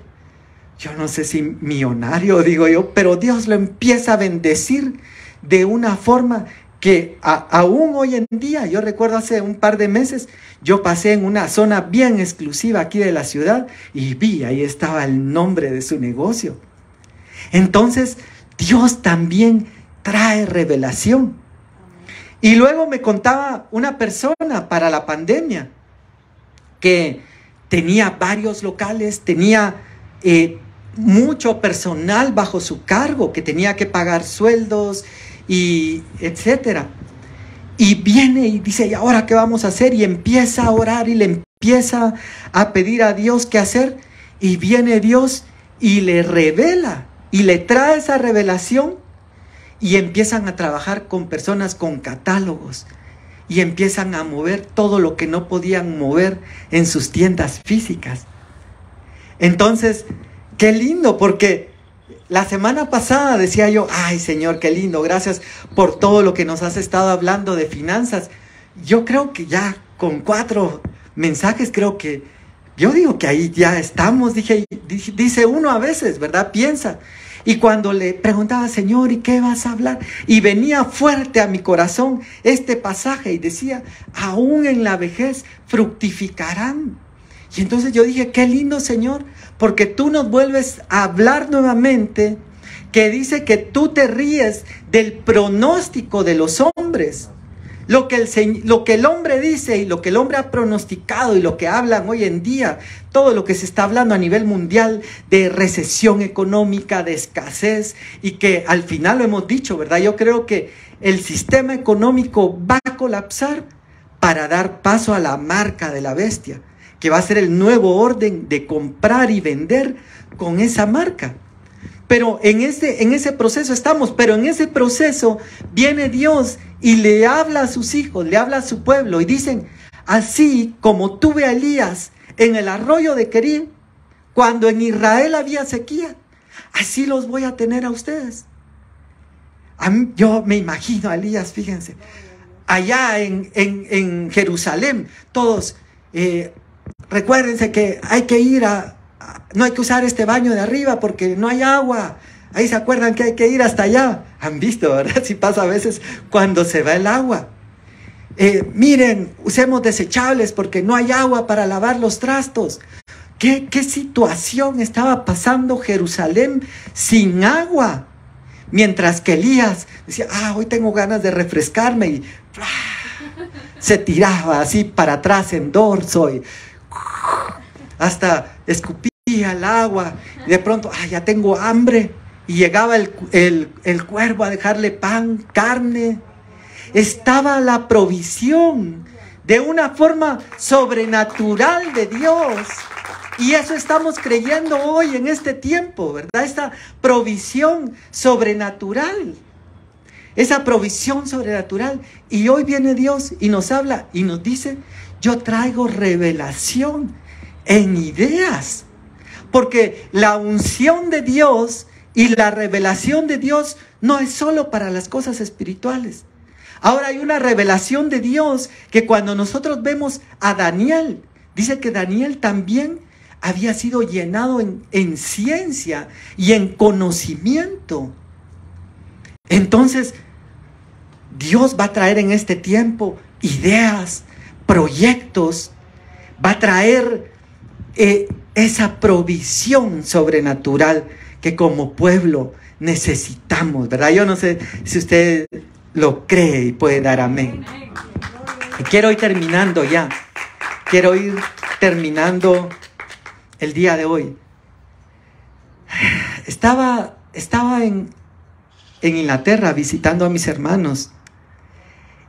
yo no sé si millonario, digo yo, pero Dios lo empieza a bendecir de una forma que aún hoy en día, yo recuerdo hace un par de meses, yo pasé en una zona bien exclusiva aquí de la ciudad y vi, ahí estaba el nombre de su negocio. Entonces, Dios también trae revelación. Y luego me contaba una persona para la pandemia que tenía varios locales, tenía mucho personal bajo su cargo, que tenía que pagar sueldos y etcétera. Y viene y dice, ¿y ahora qué vamos a hacer? Y empieza a orar y le empieza a pedir a Dios qué hacer. Y viene Dios y le revela y le trae esa revelación. Y empiezan a trabajar con personas con catálogos y empiezan a mover todo lo que no podían mover en sus tiendas físicas. Entonces, qué lindo, porque la semana pasada decía yo, ay Señor, qué lindo, gracias por todo lo que nos has estado hablando de finanzas. Yo creo que ya con 4 mensajes, yo digo que ahí ya estamos, dice uno a veces, ¿verdad? Piensa. Y cuando le preguntaba, Señor, ¿y qué vas a hablar? Y venía fuerte a mi corazón este pasaje y decía, aún en la vejez fructificarán. Y entonces yo dije, qué lindo, Señor, porque tú nos vuelves a hablar nuevamente, que dice que tú te ríes del pronóstico de los hombres. Lo que el hombre dice y lo que el hombre ha pronosticado y lo que hablan hoy en día, todo lo que se está hablando a nivel mundial de recesión económica, de escasez y que al final lo hemos dicho, ¿verdad? Yo creo que el sistema económico va a colapsar para dar paso a la marca de la bestia, que va a ser el nuevo orden de comprar y vender con esa marca. Pero en ese proceso estamos, pero en ese proceso viene Dios y le habla a sus hijos, le habla a su pueblo y dicen, así como tuve a Elías en el arroyo de Querim, cuando en Israel había sequía, así los voy a tener a ustedes. Yo me imagino a Elías, fíjense, allá en Jerusalén, todos, recuérdense que hay que ir no hay que usar este baño de arriba porque no hay agua. Ahí se acuerdan que hay que ir hasta allá. Han visto, ¿verdad? Si pasa a veces cuando se va el agua. Miren, usemos desechables porque no hay agua para lavar los trastos. ¿Qué situación estaba pasando Jerusalén sin agua? Mientras que Elías decía, hoy tengo ganas de refrescarme y se tiraba así para atrás en dorso y hasta escupía fui al agua, y de pronto, ya tengo hambre. Y llegaba el cuervo a dejarle pan, carne. Estaba la provisión de una forma sobrenatural de Dios. Y eso estamos creyendo hoy en este tiempo, ¿verdad? Esta provisión sobrenatural. Esa provisión sobrenatural. Y hoy viene Dios y nos habla y nos dice, yo traigo revelación en ideas. Porque la unción de Dios y la revelación de Dios no es solo para las cosas espirituales. Ahora hay una revelación de Dios que cuando nosotros vemos a Daniel, dice que Daniel también había sido llenado en ciencia y en conocimiento. Entonces, Dios va a traer en este tiempo ideas, proyectos, va a traer esa provisión sobrenatural que como pueblo necesitamos, ¿verdad? Yo no sé si usted lo cree y puede dar amén. Y quiero ir terminando ya. Quiero ir terminando el día de hoy. Estaba en Inglaterra visitando a mis hermanos.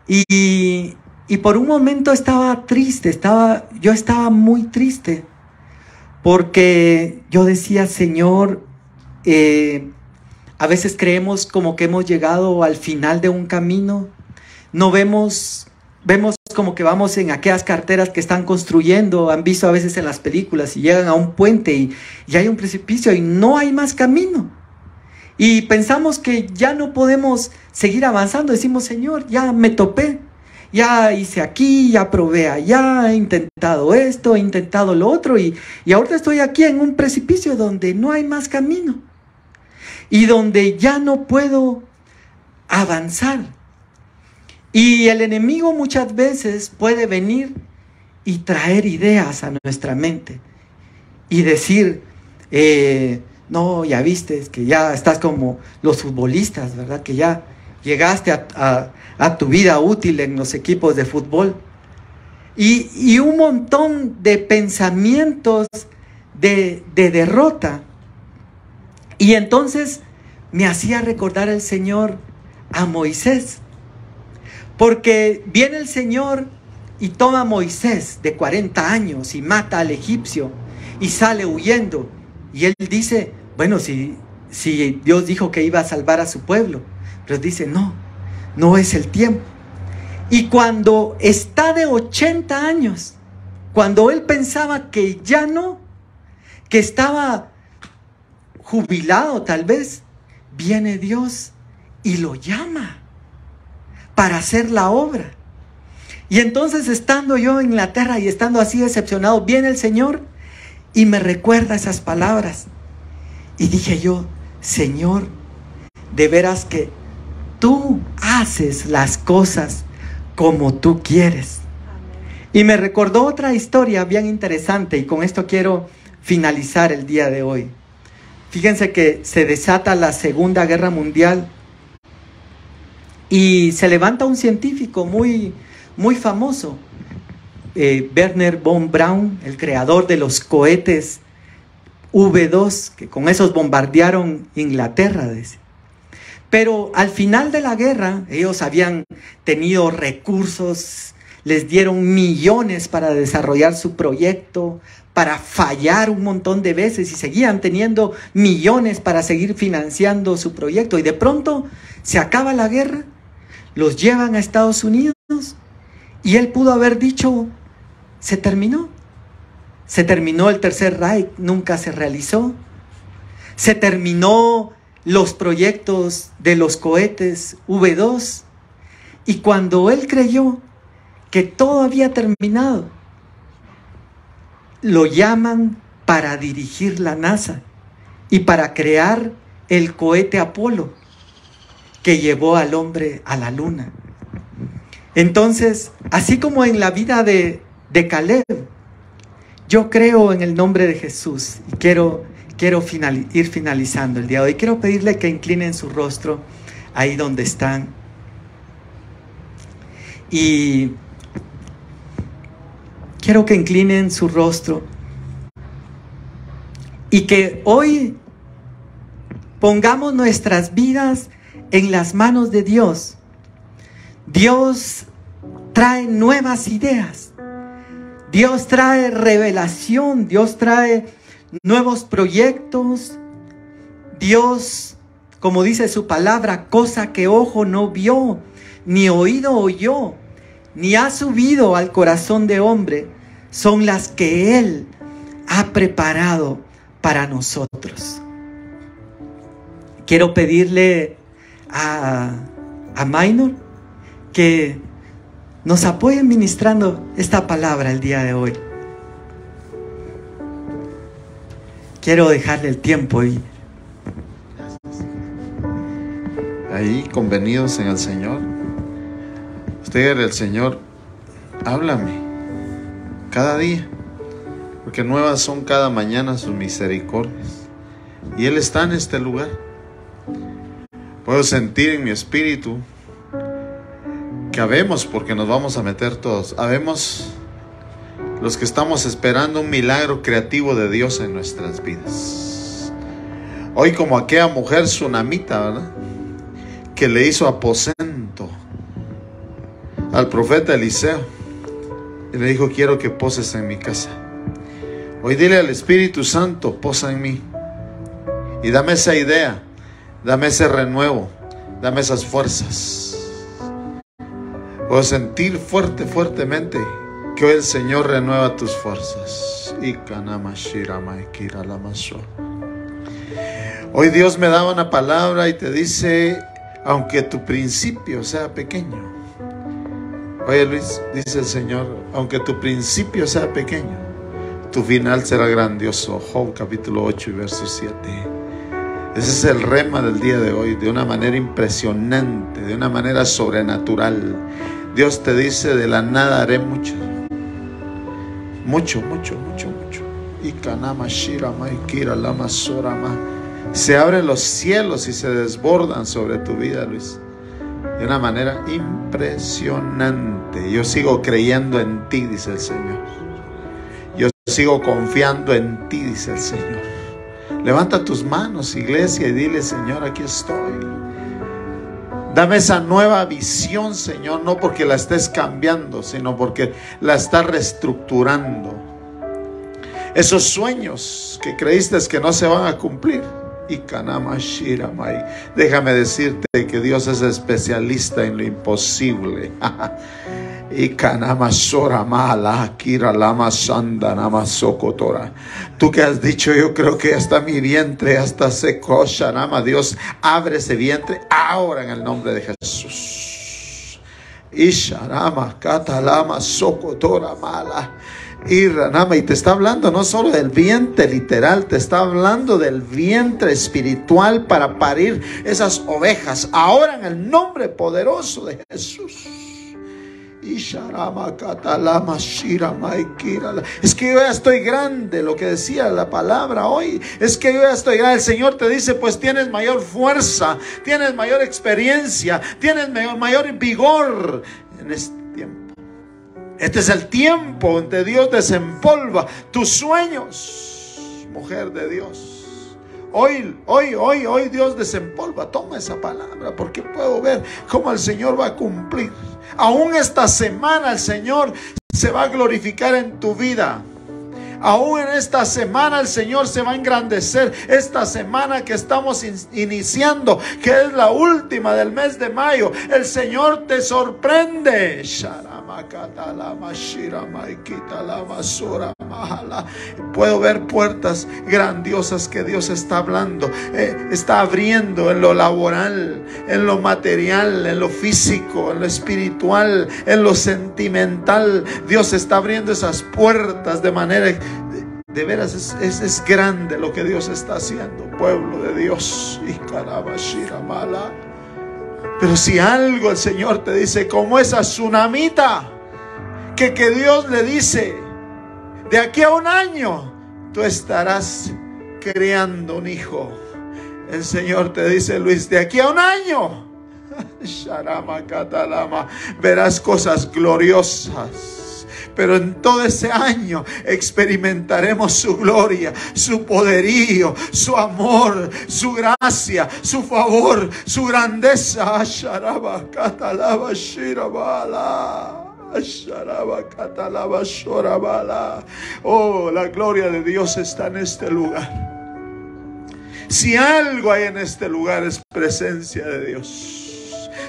Y por un momento estaba triste. Yo estaba muy triste. Porque yo decía, Señor, a veces creemos como que hemos llegado al final de un camino. No vemos como que vamos en aquellas carreteras que están construyendo. Han visto a veces en las películas y llegan a un puente y hay un precipicio y no hay más camino. Y pensamos que ya no podemos seguir avanzando. Decimos, Señor, ya me topé. Ya hice aquí, ya probé allá, he intentado esto, he intentado lo otro y ahorita estoy aquí en un precipicio donde no hay más camino y donde ya no puedo avanzar. Y el enemigo muchas veces puede venir y traer ideas a nuestra mente y decir, no, ya viste, es que ya estás como los futbolistas, ¿verdad? Que ya llegaste a tu vida útil en los equipos de fútbol. Y un montón de pensamientos de derrota. Y entonces me hacía recordar el Señor a Moisés. Porque viene el Señor y toma a Moisés de 40 años y mata al egipcio y sale huyendo. Y él dice, bueno, si Dios dijo que iba a salvar a su pueblo. Pero dice, no es el tiempo. Y cuando está de 80 años, cuando él pensaba que ya no, que estaba jubilado tal vez, viene Dios y lo llama para hacer la obra. Y entonces estando yo en Inglaterra y estando así decepcionado, viene el Señor y me recuerda esas palabras. Y dije yo, Señor, de veras que tú haces las cosas como tú quieres. Y me recordó otra historia bien interesante y con esto quiero finalizar el día de hoy. Fíjense que se desata la Segunda Guerra Mundial y se levanta un científico muy famoso, Wernher von Braun, el creador de los cohetes V2, que con esos bombardearon Inglaterra, dice. Pero al final de la guerra, ellos habían tenido recursos, les dieron millones para desarrollar su proyecto, para fallar un montón de veces y seguían teniendo millones para seguir financiando su proyecto. Y de pronto se acaba la guerra, los llevan a Estados Unidos y él pudo haber dicho, se terminó. Se terminó el Tercer Reich, nunca se realizó. Se terminó los proyectos de los cohetes V2. Y cuando él creyó que todo había terminado, lo llaman para dirigir la NASA y para crear el cohete Apolo que llevó al hombre a la luna. Entonces, así como en la vida de Caleb, yo creo en el nombre de Jesús y quiero ir finalizando el día de hoy. Quiero pedirle que inclinen su rostro ahí donde están. Y quiero que inclinen su rostro Y que hoy pongamos nuestras vidas en las manos de Dios. Dios trae nuevas ideas. Dios trae revelación. Dios trae nuevos proyectos. Dios, como dice su palabra, cosa que ojo no vio, ni oído oyó, ni ha subido al corazón de hombre, son las que Él ha preparado para nosotros. Quiero pedirle a Minor que nos apoye ministrando esta palabra el día de hoy. Quiero dejarle el tiempo y ahí convenidos en el Señor. Usted, el Señor, háblame cada día, porque nuevas son cada mañana sus misericordias, y Él está en este lugar. Puedo sentir en mi espíritu que habemos, porque nos vamos a meter todos, habemos los que estamos esperando un milagro creativo de Dios en nuestras vidas. Hoy, como aquella mujer tsunamita, ¿verdad?, que le hizo aposento al profeta Eliseo y le dijo: quiero que poses en mi casa. Hoy dile al Espíritu Santo: posa en mí y dame esa idea, dame ese renuevo, dame esas fuerzas. Puedo sentir fuertemente que hoy el Señor renueva tus fuerzas. Hoy Dios me daba una palabra y te dice: aunque tu principio sea pequeño. Oye, Luis, dice el Señor: aunque tu principio sea pequeño, tu final será grandioso. Job capítulo 8 y verso 7. Ese es el rema del día de hoy, de una manera impresionante, de una manera sobrenatural. Dios te dice: de la nada haré mucho. Mucho. Se abren los cielos y se desbordan sobre tu vida, Luis, de una manera impresionante. Yo sigo creyendo en ti, dice el Señor. Yo sigo confiando en ti, dice el Señor. Levanta tus manos, iglesia, y dile: Señor, aquí estoy. Dame esa nueva visión, Señor, no porque la estés cambiando, sino porque la estás reestructurando. Esos sueños que creíste que no se van a cumplir. Déjame decirte que Dios es especialista en lo imposible. Tú que has dicho: yo creo que hasta mi vientre hasta secó. Dios, abre ese vientre ahora en el nombre de Jesús. Y te está hablando no solo del vientre literal, te está hablando del vientre espiritual para parir esas ovejas ahora en el nombre poderoso de Jesús. Es que yo ya estoy grande, lo que decía la palabra hoy, es que yo ya estoy grande. El Señor te dice: pues tienes mayor fuerza, tienes mayor experiencia, tienes mayor vigor en este tiempo. Este es el tiempo donde Dios desempolva tus sueños, mujer de Dios. Hoy Dios desempolva. Toma esa palabra, porque puedo ver cómo el Señor va a cumplir. Aún esta semana el Señor se va a glorificar en tu vida. Aún en esta semana el Señor se va a engrandecer. Esta semana que estamos iniciando, que es la última del mes de mayo, el Señor te sorprende. Puedo ver puertas grandiosas que Dios está hablando, está abriendo en lo laboral, en lo material, en lo físico, en lo espiritual, en lo sentimental. Dios está abriendo esas puertas de manera de veras. Es grande lo que Dios está haciendo, pueblo de Dios. Pero si algo el Señor te dice, como esa tsunamita que Dios le dice: de aquí a un año tú estarás criando un hijo. El Señor te dice: Luis, de aquí a un año verás cosas gloriosas. pero en todo ese año experimentaremos su gloria, su poderío, su amor, su gracia, su favor, su grandeza. Oh, la gloria de Dios está en este lugar. Si algo hay en este lugar es presencia de Dios.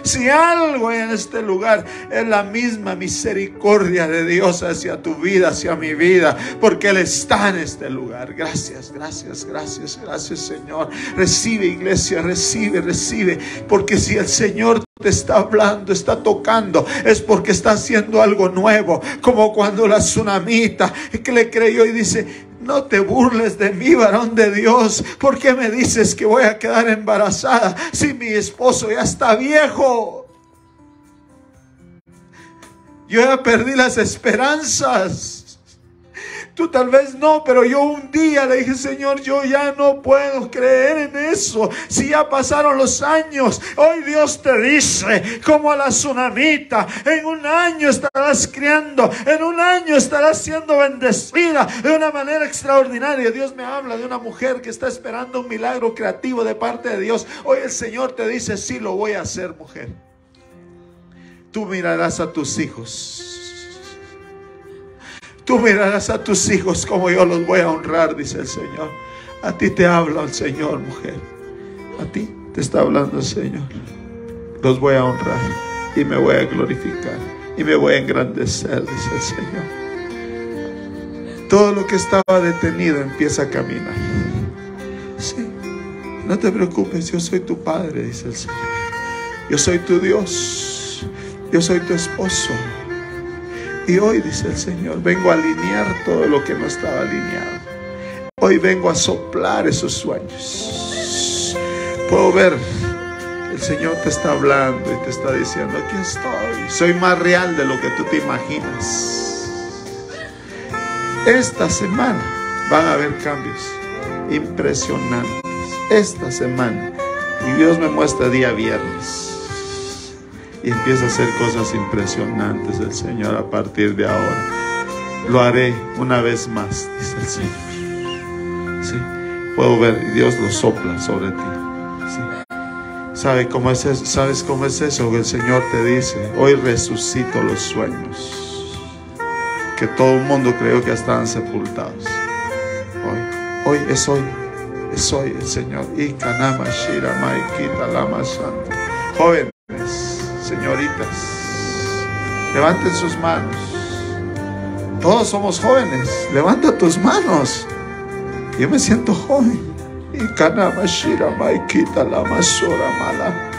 Si algo hay en este lugar es la misma misericordia de Dios hacia tu vida, hacia mi vida, porque Él está en este lugar. Gracias, gracias, gracias, gracias, Señor. Recibe, iglesia, recibe, porque si el Señor te está hablando, está tocando, es porque está haciendo algo nuevo, como cuando la tsunamita que le creyó y dice: no te burles de mí, varón de Dios. ¿Por qué me dices que voy a quedar embarazada si mi esposo ya está viejo? Yo ya perdí las esperanzas. Tú tal vez no, pero yo un día le dije: Señor, yo ya no puedo creer en eso. Si ya pasaron los años, hoy Dios te dice, como a la tsunamita: en un año estarás criando, en un año estarás siendo bendecida de una manera extraordinaria. Dios me habla de una mujer que está esperando un milagro creativo de parte de Dios. Hoy el Señor te dice: sí, lo voy a hacer, mujer. Tú mirarás a tus hijos. Tú mirarás a tus hijos como yo los voy a honrar, dice el Señor. A ti te habla el Señor, mujer. A ti te está hablando el Señor. Los voy a honrar y me voy a glorificar y me voy a engrandecer, dice el Señor. Todo lo que estaba detenido empieza a caminar. Sí, no te preocupes, yo soy tu Padre, dice el Señor. Yo soy tu Dios. Yo soy tu esposo. Y hoy, dice el Señor, vengo a alinear todo lo que no estaba alineado. Hoy vengo a soplar esos sueños. Puedo ver, el Señor te está hablando y te está diciendo: aquí estoy. Soy más real de lo que tú te imaginas. Esta semana van a haber cambios impresionantes. Esta semana. Y Dios me muestra día viernes. Y empieza a hacer cosas impresionantes el Señor a partir de ahora. Lo haré una vez más, dice el Señor. Sí, puedo ver, y Dios lo sopla sobre ti. Sí. ¿Sabes cómo es eso? ¿Sabes cómo es eso? Que el Señor te dice: hoy resucito los sueños que todo el mundo creyó que estaban sepultados. Hoy es hoy. Es hoy el Señor. Y Kanama Shira Maikita Lama Santa. Jóvenes, señoritas, levanten sus manos. Todos somos jóvenes. Levanta tus manos. Yo me siento joven. Y Kanamashira Maikita Lama Sora Mala.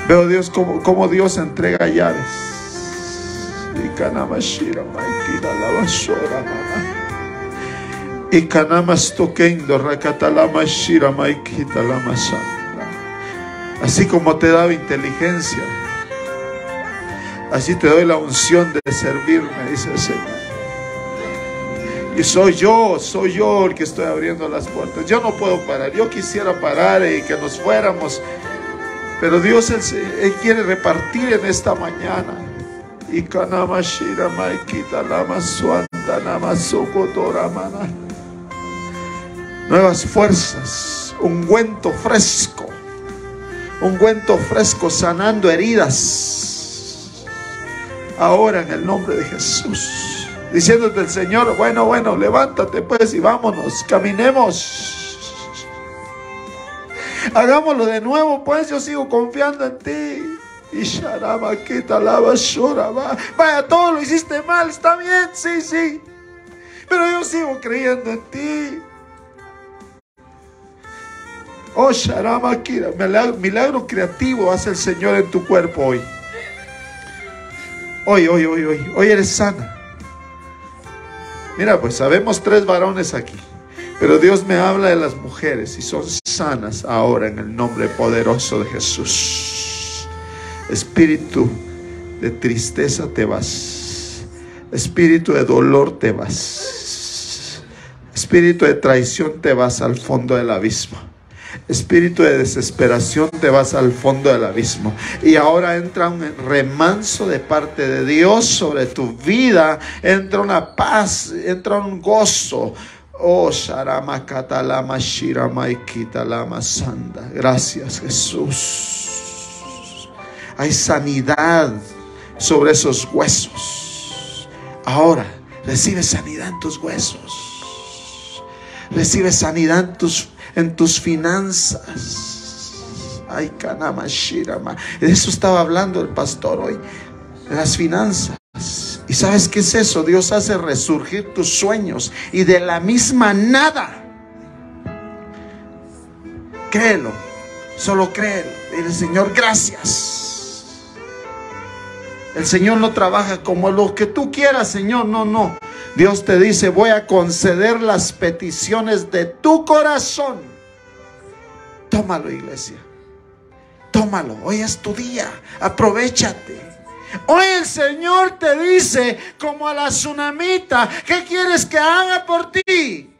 Veo Dios como Dios entrega llaves. Y Kanamashira Maikita Lama Sora Mala. Y Kanamas Tokendo Rakatalama Shira Maikita Lama Santa. Así como te daba inteligencia, así te doy la unción de servirme, dice el Señor. Y soy yo el que estoy abriendo las puertas. Yo no puedo parar. Yo quisiera parar y que nos fuéramos, pero Dios Él quiere repartir en esta mañana. Y Kanamashira Maikita Lama Suanta Namasokotoramana. Nuevas fuerzas, ungüento fresco sanando heridas. Ahora en el nombre de Jesús, diciéndote el Señor: bueno, levántate pues y vámonos, caminemos, hagámoslo de nuevo pues, yo sigo confiando en ti. Y Sharaba Kita Lava Shoraba. Vaya, todo lo hiciste mal, está bien, sí, pero yo sigo creyendo en ti. Oh, Sharama Kira, milagro creativo hace el Señor en tu cuerpo hoy. Hoy eres sana. Mira, pues sabemos 3 varones aquí, pero Dios me habla de las mujeres y son sanas ahora en el nombre poderoso de Jesús. Espíritu de tristeza te vas. Espíritu de dolor te vas. Espíritu de traición te vas al fondo del abismo. espíritu de desesperación, te vas al fondo del abismo. Y ahora entra un remanso de parte de Dios sobre tu vida. Entra una paz, entra un gozo. Oh, Sharama Katalama Shirama Ikitalama Sanda. Gracias, Jesús. Hay sanidad sobre esos huesos. Ahora recibe sanidad en tus huesos. Recibe sanidad en tus finanzas. Ay, Kanama Shirama. De eso estaba hablando el pastor hoy. De las finanzas. ¿Y sabes qué es eso? Dios hace resurgir tus sueños y de la misma nada. Créelo, solo créelo. Dile, Señor, gracias. El Señor no trabaja como lo que tú quieras, Señor, no. Dios te dice, voy a conceder las peticiones de tu corazón. Tómalo, iglesia. Tómalo, hoy es tu día, aprovéchate. Hoy el Señor te dice, como a la tsunamita, ¿qué quieres que haga por ti?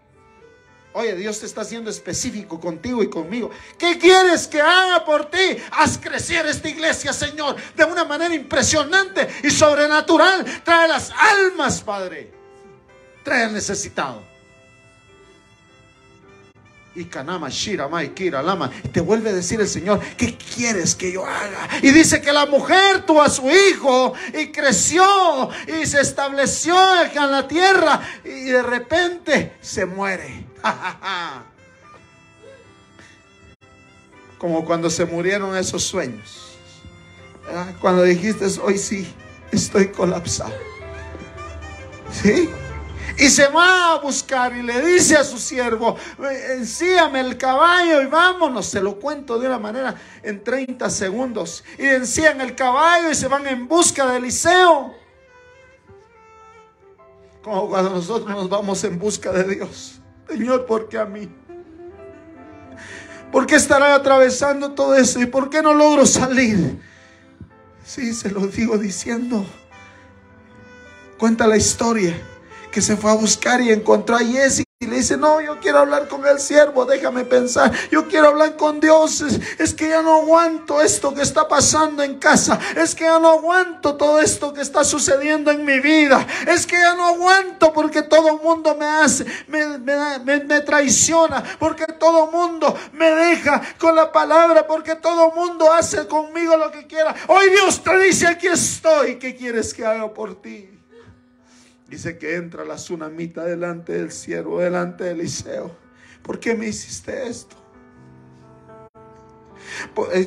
Oye, Dios te está siendo específico contigo y conmigo. ¿Qué quieres que haga por ti? Haz crecer esta iglesia, Señor, de una manera impresionante y sobrenatural. Trae las almas, Padre. Trae al necesitado. Y Kanama Shirama y Kira Lama. Y te vuelve a decir el Señor, ¿qué quieres que yo haga? Y dice que la mujer tuvo a su hijo y creció y se estableció en la tierra y de repente se muere. Como cuando se murieron esos sueños. Cuando dijiste, hoy sí, estoy colapsado. ¿Sí? Y se va a buscar y le dice a su siervo, ensíame el caballo y vámonos. Se lo cuento de una manera en 30 segundos. Y ensían el caballo y se van en busca de Eliseo. Como cuando nosotros nos vamos en busca de Dios. Señor, ¿por qué a mí? ¿Por qué estará atravesando todo eso? ¿Y por qué no logro salir? Sí, se lo digo diciendo. Cuenta la historia. Que se fue a buscar y encontró a Jesse y le dice, no, yo quiero hablar con el siervo, déjame pensar, yo quiero hablar con Dios, es que ya no aguanto esto que está pasando en casa, es que ya no aguanto todo esto que está sucediendo en mi vida, es que ya no aguanto porque todo el mundo me hace, me traiciona, porque todo el mundo me deja con la palabra, porque todo el mundo hace conmigo lo que quiera. Hoy Dios te dice, aquí estoy, ¿qué quieres que haga por ti? Dice que entra la tsunamita delante del siervo, delante de Eliseo. ¿Por qué me hiciste esto?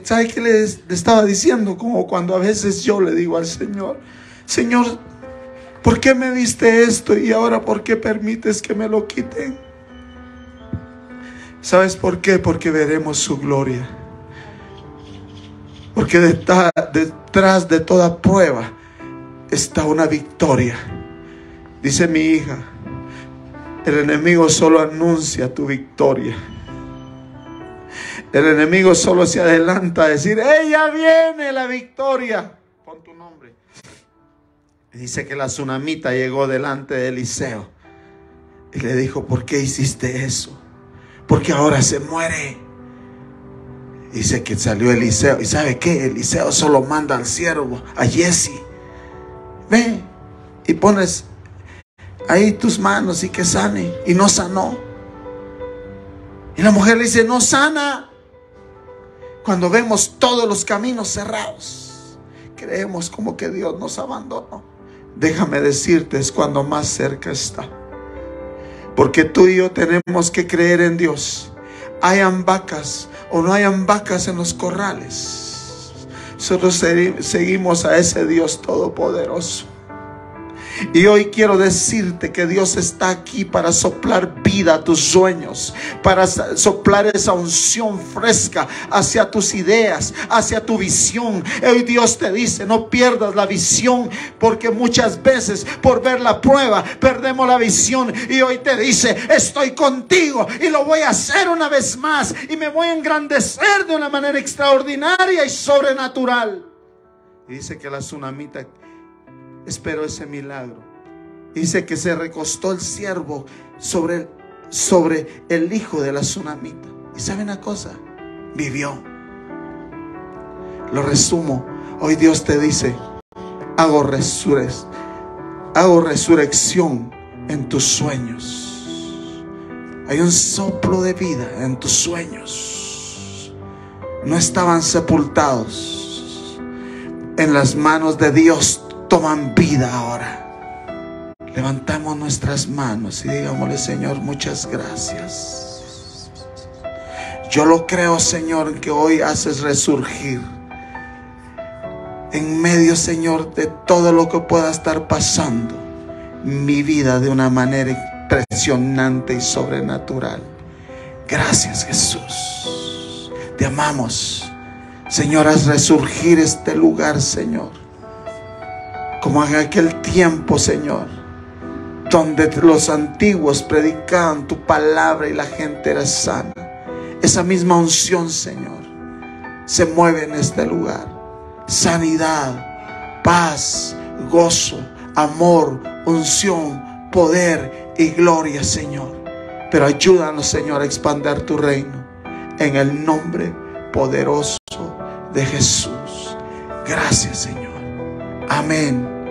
¿Sabe qué le estaba diciendo? Como cuando a veces yo le digo al Señor, Señor, ¿por qué me diste esto y ahora por qué permites que me lo quiten? ¿Sabes por qué? Porque veremos su gloria. Porque detrás de toda prueba está una victoria. Dice mi hija, el enemigo solo anuncia tu victoria. El enemigo solo se adelanta a decir, ella viene la victoria. Pon tu nombre. Dice que la tsunamita llegó delante de Eliseo y le dijo, ¿por qué hiciste eso? Porque ahora se muere. Dice que salió Eliseo. ¿Y sabe qué? Eliseo solo manda al siervo, a Jesse. Ve y pones ahí tus manos y que sane. Y no sanó. Y la mujer le dice, no sana. Cuando vemos todos los caminos cerrados, creemos como que Dios nos abandonó. Déjame decirte, es cuando más cerca está. Porque tú y yo tenemos que creer en Dios. Hayan vacas o no hayan vacas en los corrales, nosotros seguimos a ese Dios todopoderoso. Y hoy quiero decirte que Dios está aquí para soplar vida a tus sueños, para soplar esa unción fresca hacia tus ideas, hacia tu visión. Hoy Dios te dice, no pierdas la visión, porque muchas veces por ver la prueba perdemos la visión. Y hoy te dice, estoy contigo y lo voy a hacer una vez más y me voy a engrandecer de una manera extraordinaria y sobrenatural. Y dice que la tsunamita esperó ese milagro. Dice que se recostó el siervo sobre el hijo de la tsunamita. Y ¿sabe una cosa? Vivió. Lo resumo. Hoy Dios te dice: hago resurrección en tus sueños. Hay un soplo de vida en tus sueños. No estaban sepultados. En las manos de Dios toman vida ahora. Levantamos nuestras manos y digámosle: Señor, muchas gracias. Yo lo creo, Señor, que hoy haces resurgir en medio, Señor, de todo lo que pueda estar pasando mi vida de una manera impresionante y sobrenatural. Gracias, Jesús. Te amamos. Señor, haz resurgir este lugar, Señor, como en aquel tiempo, Señor, donde los antiguos predicaban tu palabra y la gente era sana. Esa misma unción, Señor, se mueve en este lugar. Sanidad, paz, gozo, amor, unción, poder y gloria, Señor. Pero ayúdanos, Señor, a expandir tu reino en el nombre poderoso de Jesús. Gracias, Señor. Amén.